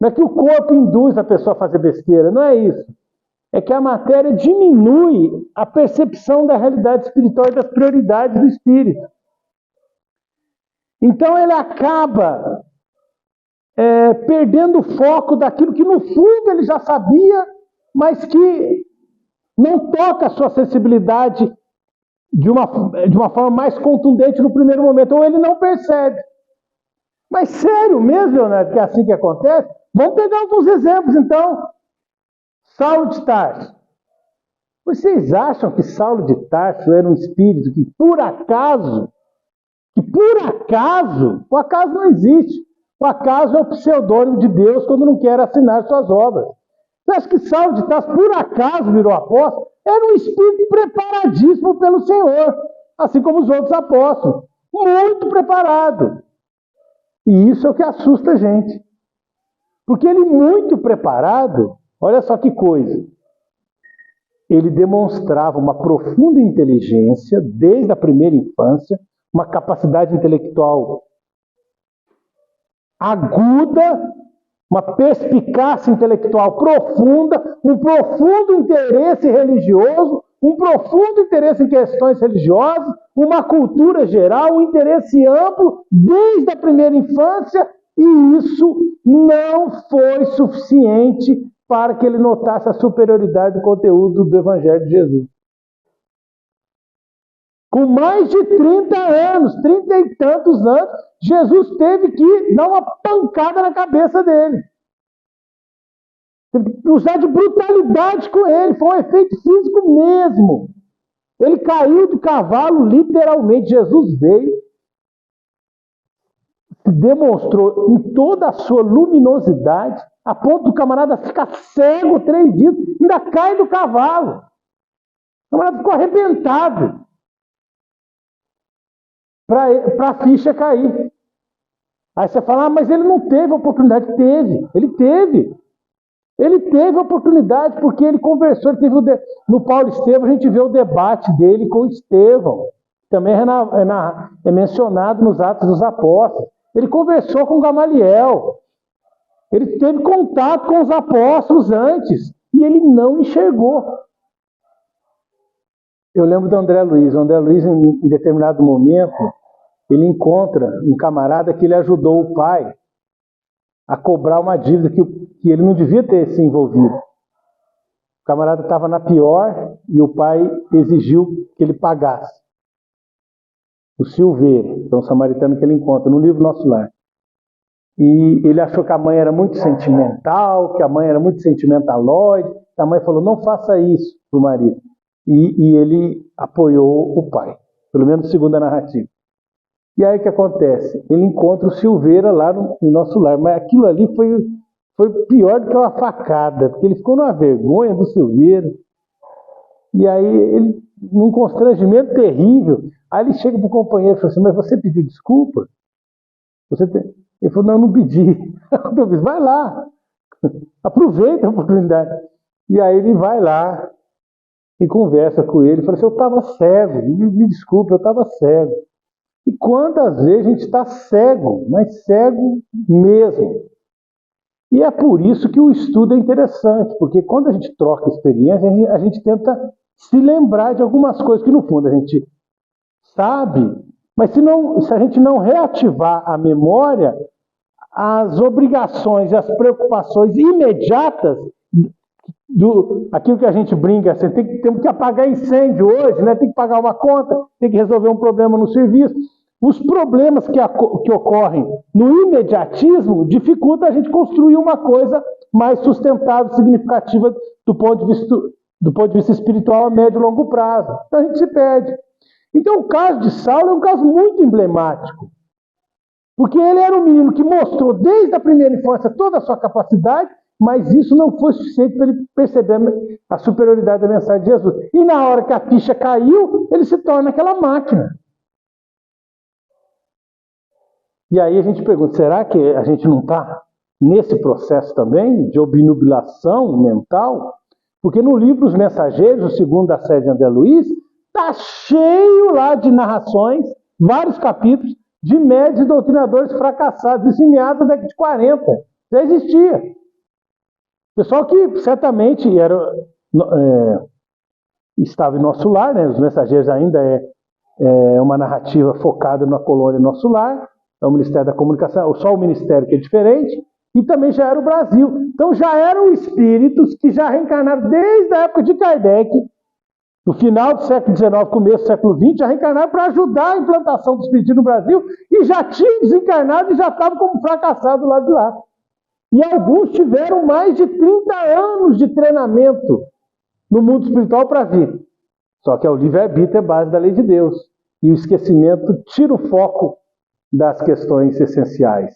Não é que o corpo induz a pessoa a fazer besteira, não é isso. É que a matéria diminui a percepção da realidade espiritual e das prioridades do espírito. Então ele acaba perdendo o foco daquilo que no fundo ele já sabia, mas que não toca a sua sensibilidade de uma forma mais contundente no primeiro momento, ou ele não percebe. Mas sério mesmo, Leonardo, que é assim que acontece? Vamos pegar alguns exemplos, então. Saulo de Tarso. Vocês acham que Saulo de Tarso era um espírito que, por acaso, o acaso não existe. O acaso é o pseudônimo de Deus quando não quer assinar suas obras. Você acha que Saulo de Tarso, por acaso, virou apóstolo? Era um espírito preparadíssimo pelo Senhor, assim como os outros apóstolos. Muito preparado. E isso é o que assusta a gente. Porque ele muito preparado, olha só que coisa, ele demonstrava uma profunda inteligência desde a primeira infância, uma capacidade intelectual aguda, uma perspicácia intelectual profunda, um profundo interesse religioso, um profundo interesse em questões religiosas, uma cultura geral, um interesse amplo desde a primeira infância, e isso não foi suficiente para que ele notasse a superioridade do conteúdo do Evangelho de Jesus. Com mais de 30 anos, 30 e tantos anos, Jesus teve que dar uma pancada na cabeça dele. Teve que usar de brutalidade com ele, foi um efeito físico mesmo. Ele caiu do cavalo, literalmente. Jesus veio, demonstrou em toda a sua luminosidade, a ponto do camarada ficar cego 3 dias, ainda cai do cavalo. O camarada ficou arrebentado para a ficha cair. Aí você fala, mas ele não teve a oportunidade. Teve, ele teve. Ele teve a oportunidade porque ele conversou, ele teve no Paulo Estevão, a gente vê o debate dele com Estevão. Também é mencionado nos Atos dos Apóstolos. Ele conversou com Gamaliel. Ele teve contato com os apóstolos antes. E ele não enxergou. Eu lembro do André Luiz. O André Luiz, em determinado momento, ele encontra um camarada que ele ajudou o pai a cobrar uma dívida que ele não devia ter se envolvido. O camarada estava na pior e o pai exigiu que ele pagasse. o Silveira, que é um samaritano que ele encontra no livro Nosso Lar. E ele achou que a mãe era muito sentimental, que a mãe era muito sentimentalóide. A mãe falou, não faça isso para o marido. E ele apoiou o pai, pelo menos segundo a narrativa. E aí o que acontece? Ele encontra o Silveira lá no Nosso Lar, mas aquilo ali foi pior do que uma facada, porque ele ficou numa vergonha do Silveira. E aí ele, num constrangimento terrível, aí ele chega para o companheiro e fala assim, mas você pediu desculpa? Ele falou, não, eu não pedi. Eu disse, vai lá, aproveita a oportunidade. E aí ele vai lá e conversa com ele, fala assim, eu estava cego, me desculpe, eu estava cego. E quantas vezes a gente está cego, mas cego mesmo. E é por isso que o estudo é interessante, porque quando a gente troca experiência, a gente tenta se lembrar de algumas coisas que no fundo a gente sabe, mas se a gente não reativar a memória, as obrigações e as preocupações imediatas, aquilo que a gente brinca, assim, temos que apagar incêndio hoje, né? Tem que pagar uma conta, tem que resolver um problema no serviço. Os problemas que ocorrem no imediatismo dificultam a gente construir uma coisa mais sustentável, significativa do ponto de vista espiritual a médio e longo prazo. Então a gente se perde. Então o caso de Saulo é um caso muito emblemático. Porque ele era um menino que mostrou desde a primeira infância toda a sua capacidade, mas isso não foi suficiente para ele perceber a superioridade da mensagem de Jesus. E na hora que a ficha caiu, ele se torna aquela máquina. E aí a gente pergunta, será que a gente não está nesse processo também de obnubilação mental? Porque no livro Os Mensageiros, o segundo da série de André Luiz, está cheio lá de narrações, vários capítulos, de médios e doutrinadores fracassados, isso em meados da década de 40. Já existia. Pessoal que certamente estava em Nosso Lar, né? Os Mensageiros ainda é uma narrativa focada na colônia Nosso Lar, é o Ministério da Comunicação, só o Ministério que é diferente, e também já era o Brasil. Então já eram espíritos que já reencarnaram desde a época de Kardec, no final do século XIX, começo do século XX, já reencarnaram para ajudar a implantação do espiritismo no Brasil e já tinham desencarnado e já estavam como fracassados lá de lá. E alguns tiveram mais de 30 anos de treinamento no mundo espiritual para vir. Só que o livre-arbítrio é base da lei de Deus. E o esquecimento tira o foco das questões essenciais.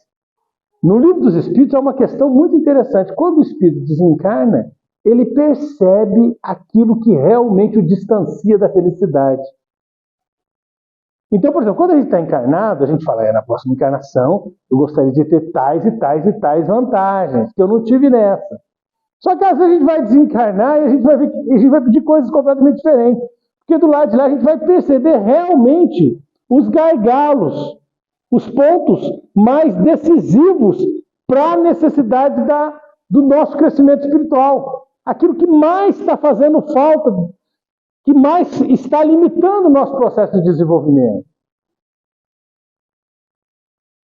No Livro dos Espíritos é uma questão muito interessante. Quando o espírito desencarna, ele percebe aquilo que realmente o distancia da felicidade. Então, por exemplo, quando a gente está encarnado, a gente fala, na próxima encarnação eu gostaria de ter tais e tais e tais vantagens, que eu não tive nessa. Só que às vezes a gente vai desencarnar e a gente vai ver que a gente vai pedir coisas completamente diferentes. Porque do lado de lá a gente vai perceber realmente os gargalos, os pontos mais decisivos para a necessidade do nosso crescimento espiritual. Aquilo que mais está fazendo falta, que mais está limitando o nosso processo de desenvolvimento.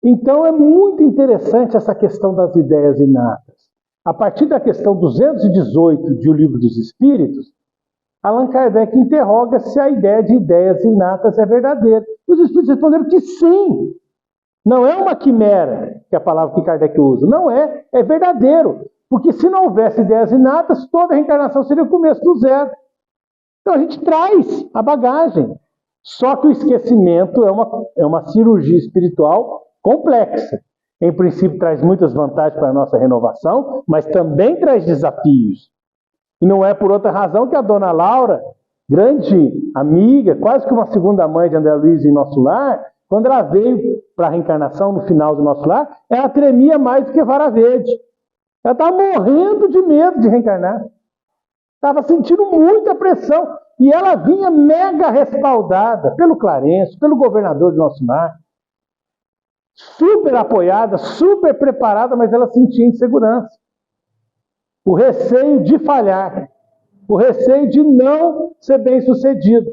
Então é muito interessante essa questão das ideias inatas. A partir da questão 218 de O Livro dos Espíritos, Allan Kardec interroga se a ideia de ideias inatas é verdadeira. E os Espíritos responderam que sim. Não é uma quimera, que é a palavra que Kardec usa. Não é, é verdadeiro. Porque se não houvesse ideias inatas, toda a reencarnação seria o começo do zero. Então a gente traz a bagagem. Só que o esquecimento é uma cirurgia espiritual complexa. Em princípio traz muitas vantagens para a nossa renovação, mas também traz desafios. E não é por outra razão que a dona Laura, grande amiga, quase que uma segunda mãe de André Luiz em Nosso Lar, quando ela veio para a reencarnação no final do Nosso Lar, ela tremia mais do que vara verde. Ela estava morrendo de medo de reencarnar. Estava sentindo muita pressão. E ela vinha mega respaldada pelo Clarencio, pelo governador de Nosso Lar. Super apoiada, super preparada, mas ela sentia insegurança. O receio de falhar. O receio de não ser bem sucedido.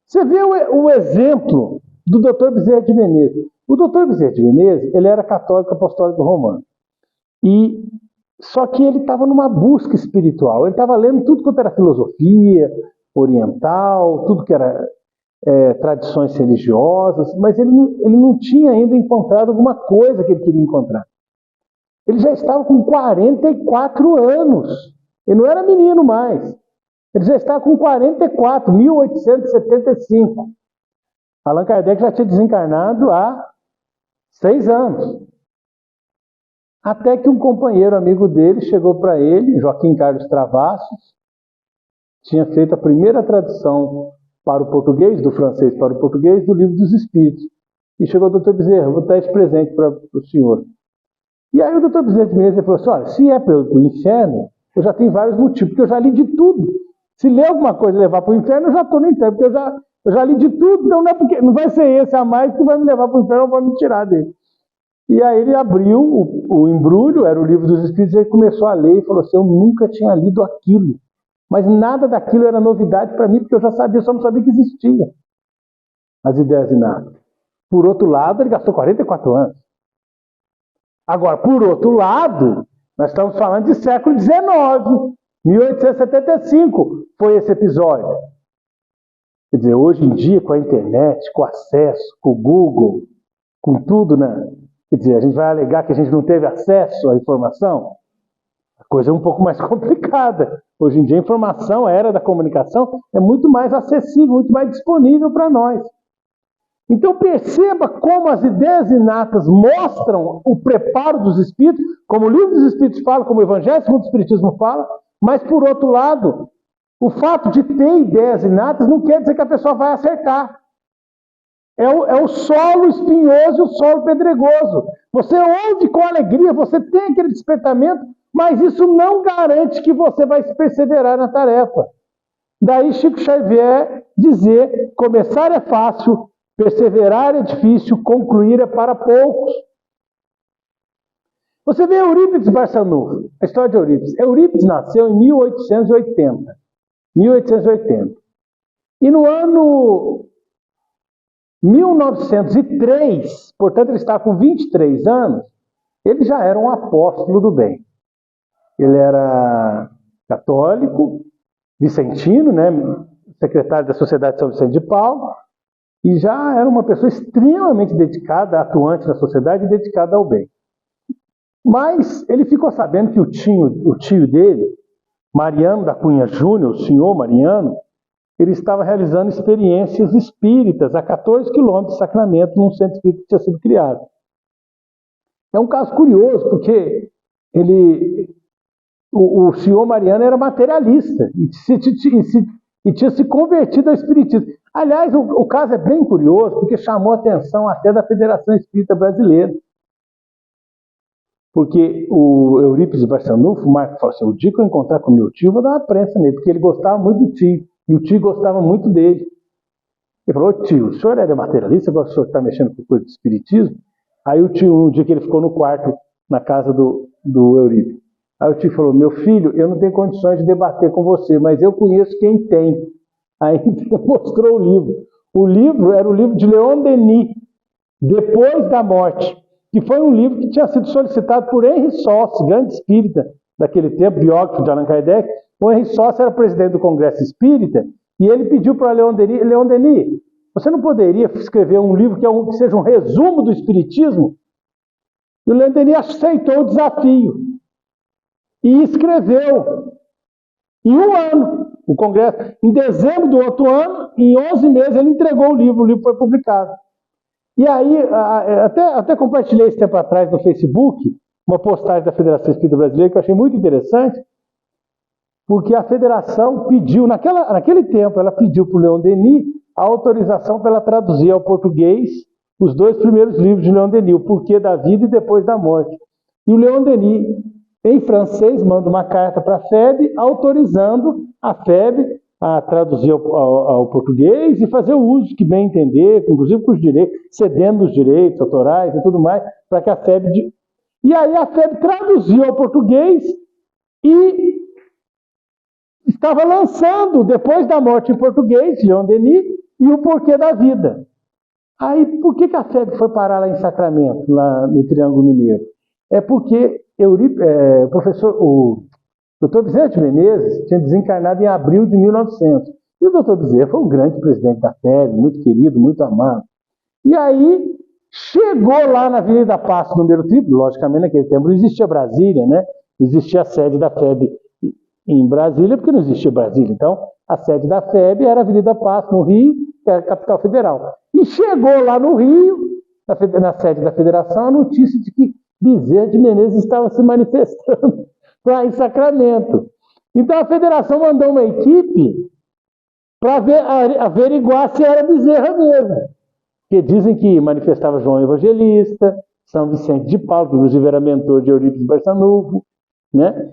Você vê o exemplo do Dr. Bezerra de Menezes. O Dr. Bezerra de Menezes, ele era católico apostólico romano. Só que ele estava numa busca espiritual. Ele estava lendo tudo quanto era filosofia oriental, tudo que era... tradições religiosas, mas ele não tinha ainda encontrado alguma coisa que ele queria encontrar. Ele já estava com 44 anos. Ele não era menino mais. Ele já estava com 44, 1875. Allan Kardec já tinha desencarnado há 6 anos. Até que um companheiro amigo dele chegou para ele, Joaquim Carlos Travassos, tinha feito a primeira tradução para o português, do francês para o português, do Livro dos Espíritos. E chegou o doutor Bezerra, vou dar esse presente para o senhor. E aí o doutor Bezerra de Menezes falou assim, olha, se é para o inferno, eu já tenho vários motivos, porque eu já li de tudo. Se ler alguma coisa e levar para o inferno, eu já estou no inferno, porque eu já li de tudo, então não vai ser esse a mais que vai me levar para o inferno, eu vou me tirar dele. E aí ele abriu o embrulho, era o Livro dos Espíritos, e ele começou a ler e falou assim, eu nunca tinha lido aquilo. Mas nada daquilo era novidade para mim, porque eu já sabia, só não sabia que existia as ideias inatas. Por outro lado, ele gastou 44 anos. Agora, por outro lado, nós estamos falando de século XIX, 1875 foi esse episódio. Quer dizer, hoje em dia, com a internet, com o acesso, com o Google, com tudo, né? Quer dizer, a gente vai alegar que a gente não teve acesso à informação? A coisa é um pouco mais complicada. Hoje em dia a informação, a era da comunicação, é muito mais acessível, muito mais disponível para nós. Então perceba como as ideias inatas mostram o preparo dos espíritos, como o Livro dos Espíritos fala, como o Evangelho segundo o Espiritismo fala, mas por outro lado, o fato de ter ideias inatas não quer dizer que a pessoa vai acertar. É o solo espinhoso e o solo pedregoso. Você ouve com alegria, você tem aquele despertamento, mas isso não garante que você vai perseverar na tarefa. Daí Chico Xavier dizer, começar é fácil, perseverar é difícil, concluir é para poucos. Você vê Eurípides Barçanufo, a história de Eurípides. Eurípides nasceu em 1880. 1880. E no ano 1903, portanto ele estava com 23 anos, ele já era um apóstolo do bem. Ele era católico, vicentino, né, secretário da Sociedade de São Vicente de Paulo, e já era uma pessoa extremamente dedicada, atuante na sociedade e dedicada ao bem. Mas ele ficou sabendo que o tio dele, Mariano da Cunha Júnior, o senhor Mariano, ele estava realizando experiências espíritas a 14 quilômetros de Sacramento, num centro espírita que tinha sido criado. É um caso curioso, porque o senhor Mariano era materialista e tinha se convertido ao espiritismo. Aliás, o caso é bem curioso, porque chamou a atenção até da Federação Espírita Brasileira. Porque o Eurípides Barçanufo, o Marco falou assim, o dia que eu encontrar com meu tio, eu vou dar uma prensa nele, porque ele gostava muito do tio, e o tio gostava muito dele. Ele falou, tio, o senhor era materialista, agora o senhor está mexendo com coisa de espiritismo? Aí o tio, um dia que ele ficou no quarto, na casa do Eurípides, aí o tio falou, meu filho, eu não tenho condições de debater com você, mas eu conheço quem tem. Aí mostrou o livro. O livro era o livro de Leon Denis, Depois da Morte, que foi um livro que tinha sido solicitado por Henri Sossi, grande espírita daquele tempo, biógrafo de Allan Kardec. O Henri Sossi era presidente do Congresso Espírita, e ele pediu para Leon Denis, você não poderia escrever um livro que seja um resumo do Espiritismo? E o Leon Denis aceitou o desafio e escreveu em um ano o Congresso. Em dezembro do outro ano, em 11 meses, ele entregou o livro foi publicado. E aí, até compartilhei esse tempo atrás no Facebook, uma postagem da Federação Espírita Brasileira que eu achei muito interessante, porque a Federação pediu, naquele tempo, ela pediu para o Leon Denis a autorização para ela traduzir ao português os 2 primeiros livros de Leon Denis, O Porquê da Vida e Depois da Morte. E o Leon Denis, em francês, manda uma carta para a FEB, autorizando a FEB a traduzir ao português e fazer o uso que bem entender, inclusive com os direitos, cedendo os direitos autorais e tudo mais, para que a FEB... E aí a FEB traduziu ao português e estava lançando, Depois da Morte em português, Leon Denis, e O Porquê da Vida. Aí, por que a FEB foi parar lá em Sacramento, lá no Triângulo Mineiro? É porque o Dr. Vicente Menezes tinha desencarnado em abril de 1900. E o doutor Bezerra foi um grande presidente da FEB, muito querido, muito amado. E aí, chegou lá na Avenida Passo, número triplo, logicamente naquele tempo não existia Brasília, né? Existia a sede da FEB em Brasília, porque não existia Brasília. Então, a sede da FEB era a Avenida Passo, no Rio, que era a capital federal. E chegou lá no Rio, na sede da federação, a notícia de que Bezerra de Menezes estava se manifestando lá em Sacramento. Então, a federação mandou uma equipe para averiguar se era Bezerra mesmo. Porque dizem que manifestava João Evangelista, São Vicente de Paulo, que inclusive era mentor de Eurípides Barçanufo, né?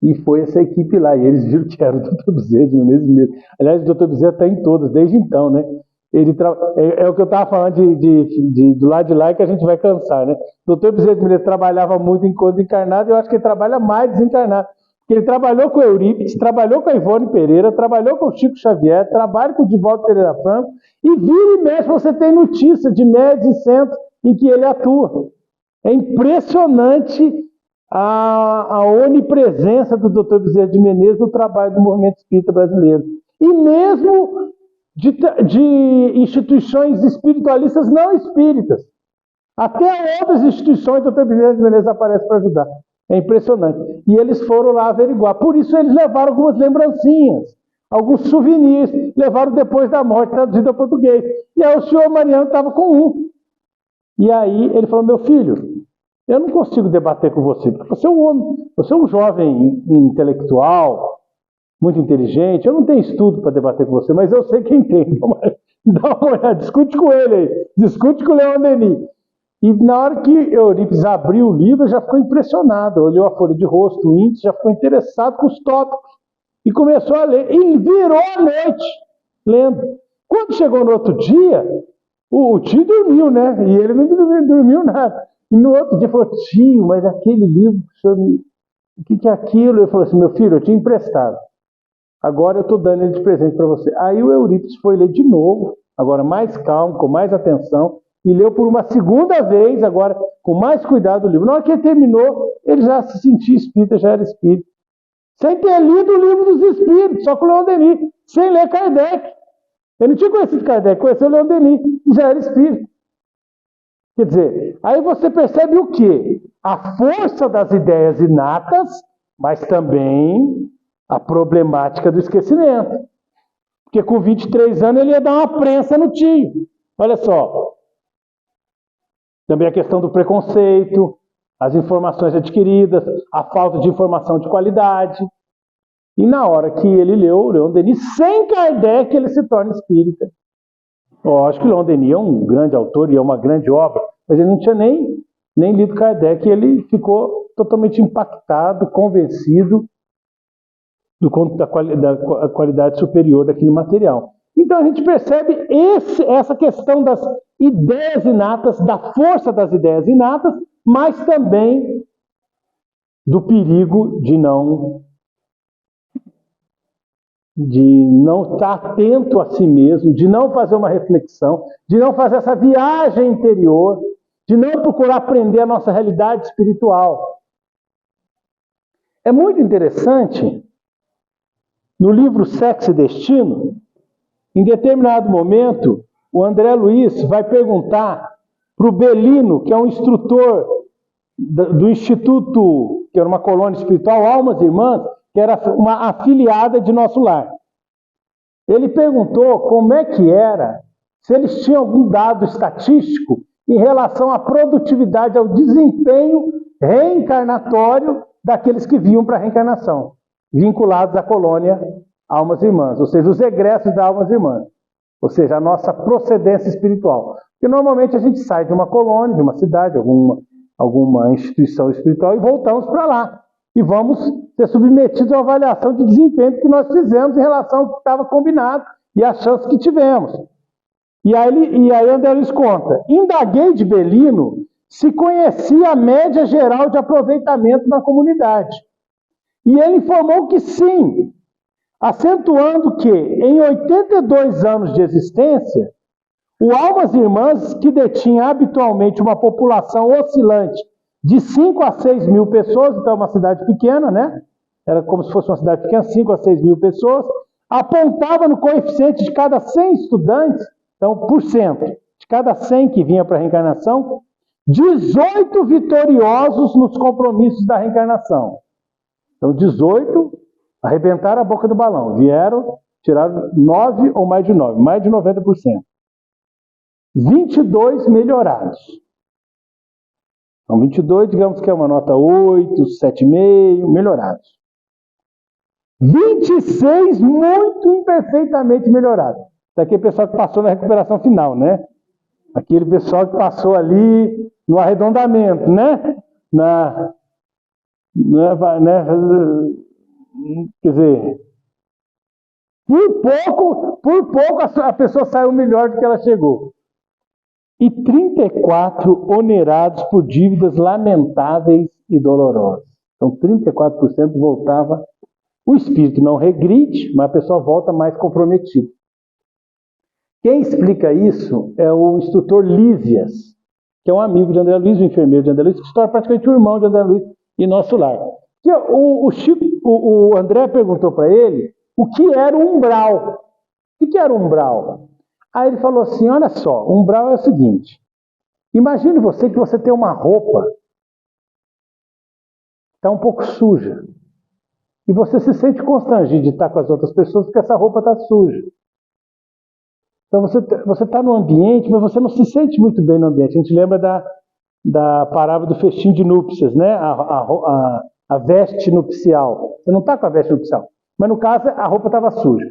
E foi essa equipe lá, e eles viram que era o Dr. Bezerra de Menezes mesmo. Aliás, o Dr. Bezerra está em todas, desde então, né? É o que eu estava falando do lado de lá que a gente vai cansar, né? O Dr. Bezerra de Menezes trabalhava muito em encontro encarnado, e eu acho que ele trabalha mais desencarnado. Porque ele trabalhou com o Eurípides, trabalhou com a Ivone Pereira, trabalhou com o Chico Xavier, trabalha com o Divaldo Pereira Franco, e vira e mexe, você tem notícia de médios e centros em que ele atua. É impressionante a onipresença do Dr. Bezerra de Menezes no trabalho do movimento espírita brasileiro. E mesmo de instituições espiritualistas não espíritas. Até outras instituições o Dr. Bezerra de Menezes aparece para ajudar. É impressionante. E eles foram lá averiguar. Por isso eles levaram algumas lembrancinhas, alguns souvenirs, levaram depois da morte, traduzido ao português. E aí o senhor Mariano estava com um. E aí ele falou, meu filho, eu não consigo debater com você, porque você é um homem, você é um jovem intelectual, muito inteligente, eu não tenho estudo para debater com você, mas eu sei quem tem. Dá uma olhada, discute com ele aí, discute com o Leon Denis. E na hora que Eurípides abriu o livro, já ficou impressionado, olhou a folha de rosto, o índice, já ficou interessado com os tópicos. E começou a ler, e virou a noite lendo. Quando chegou no outro dia, o tio dormiu, né? E ele não dormiu nada. E no outro dia falou, tio, mas aquele livro, o que é aquilo? Ele falou assim, meu filho, eu tinha emprestado. Agora eu estou dando ele de presente para você. Aí o Eurípides foi ler de novo, agora mais calmo, com mais atenção, e leu por uma segunda vez, agora com mais cuidado o livro. Na hora que ele terminou, ele já se sentia espírita, já era espírita. Sem ter lido o livro dos espíritos, só com o Leon Denis, sem ler Kardec. Ele não tinha conhecido Kardec, conheceu o Leon Denis, e já era espírita. Quer dizer, aí você percebe o quê? A força das ideias inatas, mas também a problemática do esquecimento. Porque com 23 anos ele ia dar uma prensa no tio. Olha só. Também a questão do preconceito, as informações adquiridas, a falta de informação de qualidade. E na hora que ele leu o Leon Denis, sem Kardec, ele se torna espírita. Lógico que o Leon Denis é um grande autor e é uma grande obra, mas ele não tinha nem lido Kardec, e ele ficou totalmente impactado, convencido da qualidade superior daquele material. Então a gente percebe essa questão das ideias inatas, da força das ideias inatas, mas também do perigo de não estar atento a si mesmo, de não fazer uma reflexão, de não fazer essa viagem interior, de não procurar aprender a nossa realidade espiritual. É muito interessante, no livro Sexo e Destino, em determinado momento, o André Luiz vai perguntar para o Belino, que é um instrutor do Instituto, que era uma colônia espiritual, Almas Irmãs, que era uma afiliada de Nosso Lar. Ele perguntou como é que era, se eles tinham algum dado estatístico em relação à produtividade, ao desempenho reencarnatório daqueles que vinham para a reencarnação, vinculados à colônia Almas Irmãs, ou seja, os egressos da Almas Irmãs, ou seja, a nossa procedência espiritual. Porque normalmente a gente sai de uma colônia, de uma cidade, alguma instituição espiritual e voltamos para lá. E vamos ser submetidos a uma avaliação de desempenho que nós fizemos em relação ao que estava combinado e a chance que tivemos. E aí André Luiz conta, indaguei de Belino se conhecia a média geral de aproveitamento na comunidade. E ele informou que sim, acentuando que em 82 anos de existência, o Almas Irmãs, que detinha habitualmente uma população oscilante de 5 a 6 mil pessoas, então é uma cidade pequena, né? Era como se fosse uma cidade pequena, 5 a 6 mil pessoas, apontava no coeficiente de cada 100 estudantes, então, por cento, de cada 100 que vinha para a reencarnação, 18 vitoriosos nos compromissos da reencarnação. Então, 18 arrebentaram a boca do balão, tiraram 9 ou mais de 9, mais de 90%. 22 melhorados. Então, 22, digamos que é uma nota 8, 7,5, melhorados. 26 muito imperfeitamente melhorados. Daquele pessoal que passou na recuperação final, né? Aquele pessoal que passou ali no arredondamento, né? Quer dizer, por pouco a pessoa saiu melhor do que ela chegou. E 34 onerados por dívidas lamentáveis e dolorosas. Então 34% voltava. O espírito não regride, mas a pessoa volta mais comprometida. Quem explica isso é o instrutor Lísias, que é um amigo de André Luiz, o enfermeiro de André Luiz, que se torna praticamente o irmão de André Luiz em nosso lar. O André perguntou para ele o que era o umbral. O que era o umbral? Aí ele falou assim, olha só, o umbral é o seguinte, imagine você que você tem uma roupa que está um pouco suja, e você se sente constrangido de estar com as outras pessoas porque essa roupa está suja. Então você está no ambiente, mas você não se sente muito bem no ambiente. A gente lembra da parábola do festim de núpcias, né? A veste nupcial. Você não está com a veste nupcial, mas no caso a roupa estava suja.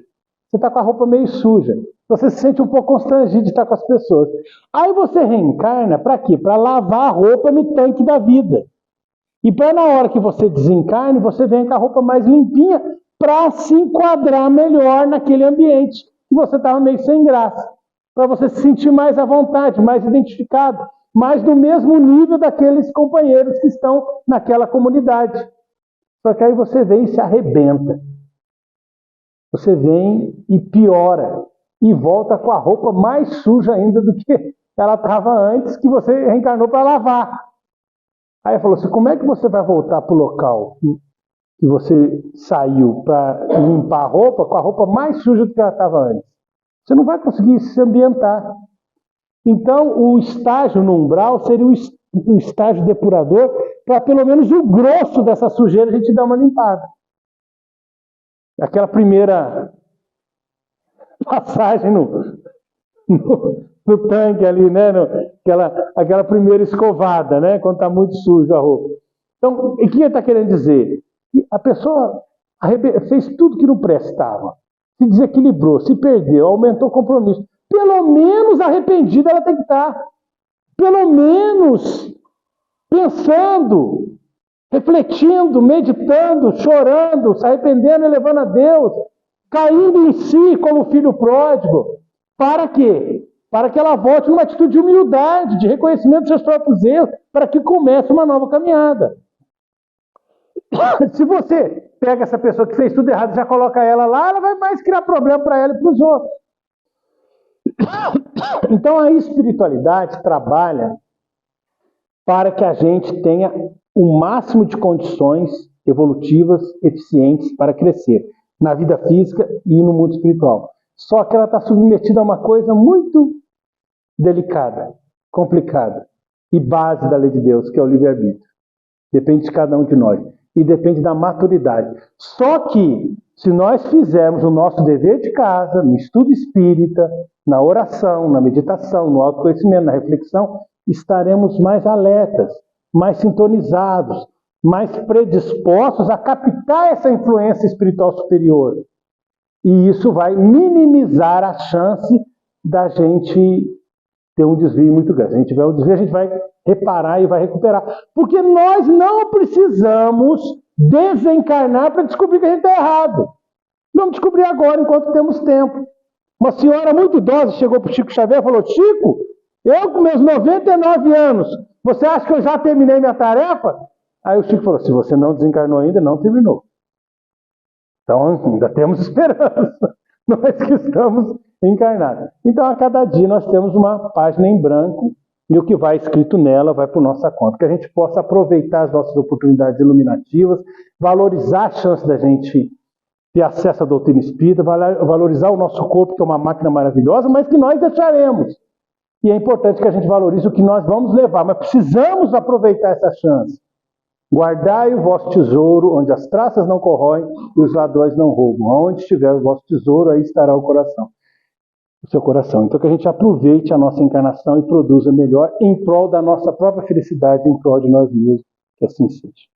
Você está com a roupa meio suja. Você se sente um pouco constrangido de estar com as pessoas. Aí você reencarna para quê? Para lavar a roupa no tanque da vida. E para na hora que você desencarne, você vem com a roupa mais limpinha para se enquadrar melhor naquele ambiente que você estava meio sem graça. Para você se sentir mais à vontade, mais identificado, mais no mesmo nível daqueles companheiros que estão naquela comunidade. Só que aí você vem e se arrebenta. Você vem e piora. E volta com a roupa mais suja ainda do que ela estava antes, que você reencarnou para lavar. Aí ele falou assim, como é que você vai voltar para o local que você saiu para limpar a roupa com a roupa mais suja do que ela estava antes? Você não vai conseguir se ambientar. Então, o estágio no umbral seria o estágio depurador para pelo menos o grosso dessa sujeira a gente dar uma limpada. Aquela primeira passagem no tanque ali, né? Aquela primeira escovada, né? Quando está muito suja a roupa. Então, o que ele está querendo dizer? Que a pessoa fez tudo que não prestava, se desequilibrou, se perdeu, aumentou o compromisso. Pelo menos arrependida ela tem que estar. Pelo menos pensando, refletindo, meditando, chorando, se arrependendo e levando a Deus, caindo em si como filho pródigo. Para quê? Para que ela volte numa atitude de humildade, de reconhecimento dos seus próprios erros, para que comece uma nova caminhada. Se você pega essa pessoa que fez tudo errado e já coloca ela lá, ela vai mais criar problema para ela e para os outros. Então a espiritualidade trabalha para que a gente tenha o máximo de condições evolutivas, eficientes para crescer na vida física e no mundo espiritual. Só que ela está submetida a uma coisa muito delicada, complicada e base da lei de Deus, que é o livre-arbítrio. Depende de cada um de nós e depende da maturidade. Só que se nós fizermos o nosso dever de casa, no estudo espírita, na oração, na meditação, no autoconhecimento, na reflexão, estaremos mais alertas, mais sintonizados, mais predispostos a captar essa influência espiritual superior. E isso vai minimizar a chance da gente ter um desvio muito grande. Se a gente tiver um desvio, a gente vai reparar e vai recuperar. Porque nós não precisamos desencarnar para descobrir que a gente está errado. Vamos descobrir agora, enquanto temos tempo. Uma senhora muito idosa chegou para o Chico Xavier e falou, Chico, eu com meus 99 anos, você acha que eu já terminei minha tarefa? Aí o Chico falou, se você não desencarnou ainda, não terminou. Então ainda temos esperança, nós que estamos encarnados. Então a cada dia nós temos uma página em branco e o que vai escrito nela vai por nossa conta. Que a gente possa aproveitar as nossas oportunidades iluminativas, valorizar a chance da gente ter acesso à doutrina espírita, valorizar o nosso corpo, que é uma máquina maravilhosa, mas que nós deixaremos. E é importante que a gente valorize o que nós vamos levar, mas precisamos aproveitar essa chance. Guardai o vosso tesouro, onde as traças não corroem e os ladrões não roubam. Onde estiver o vosso tesouro, aí estará o seu coração. Então que a gente aproveite a nossa encarnação e produza melhor em prol da nossa própria felicidade, em prol de nós mesmos. Que assim seja.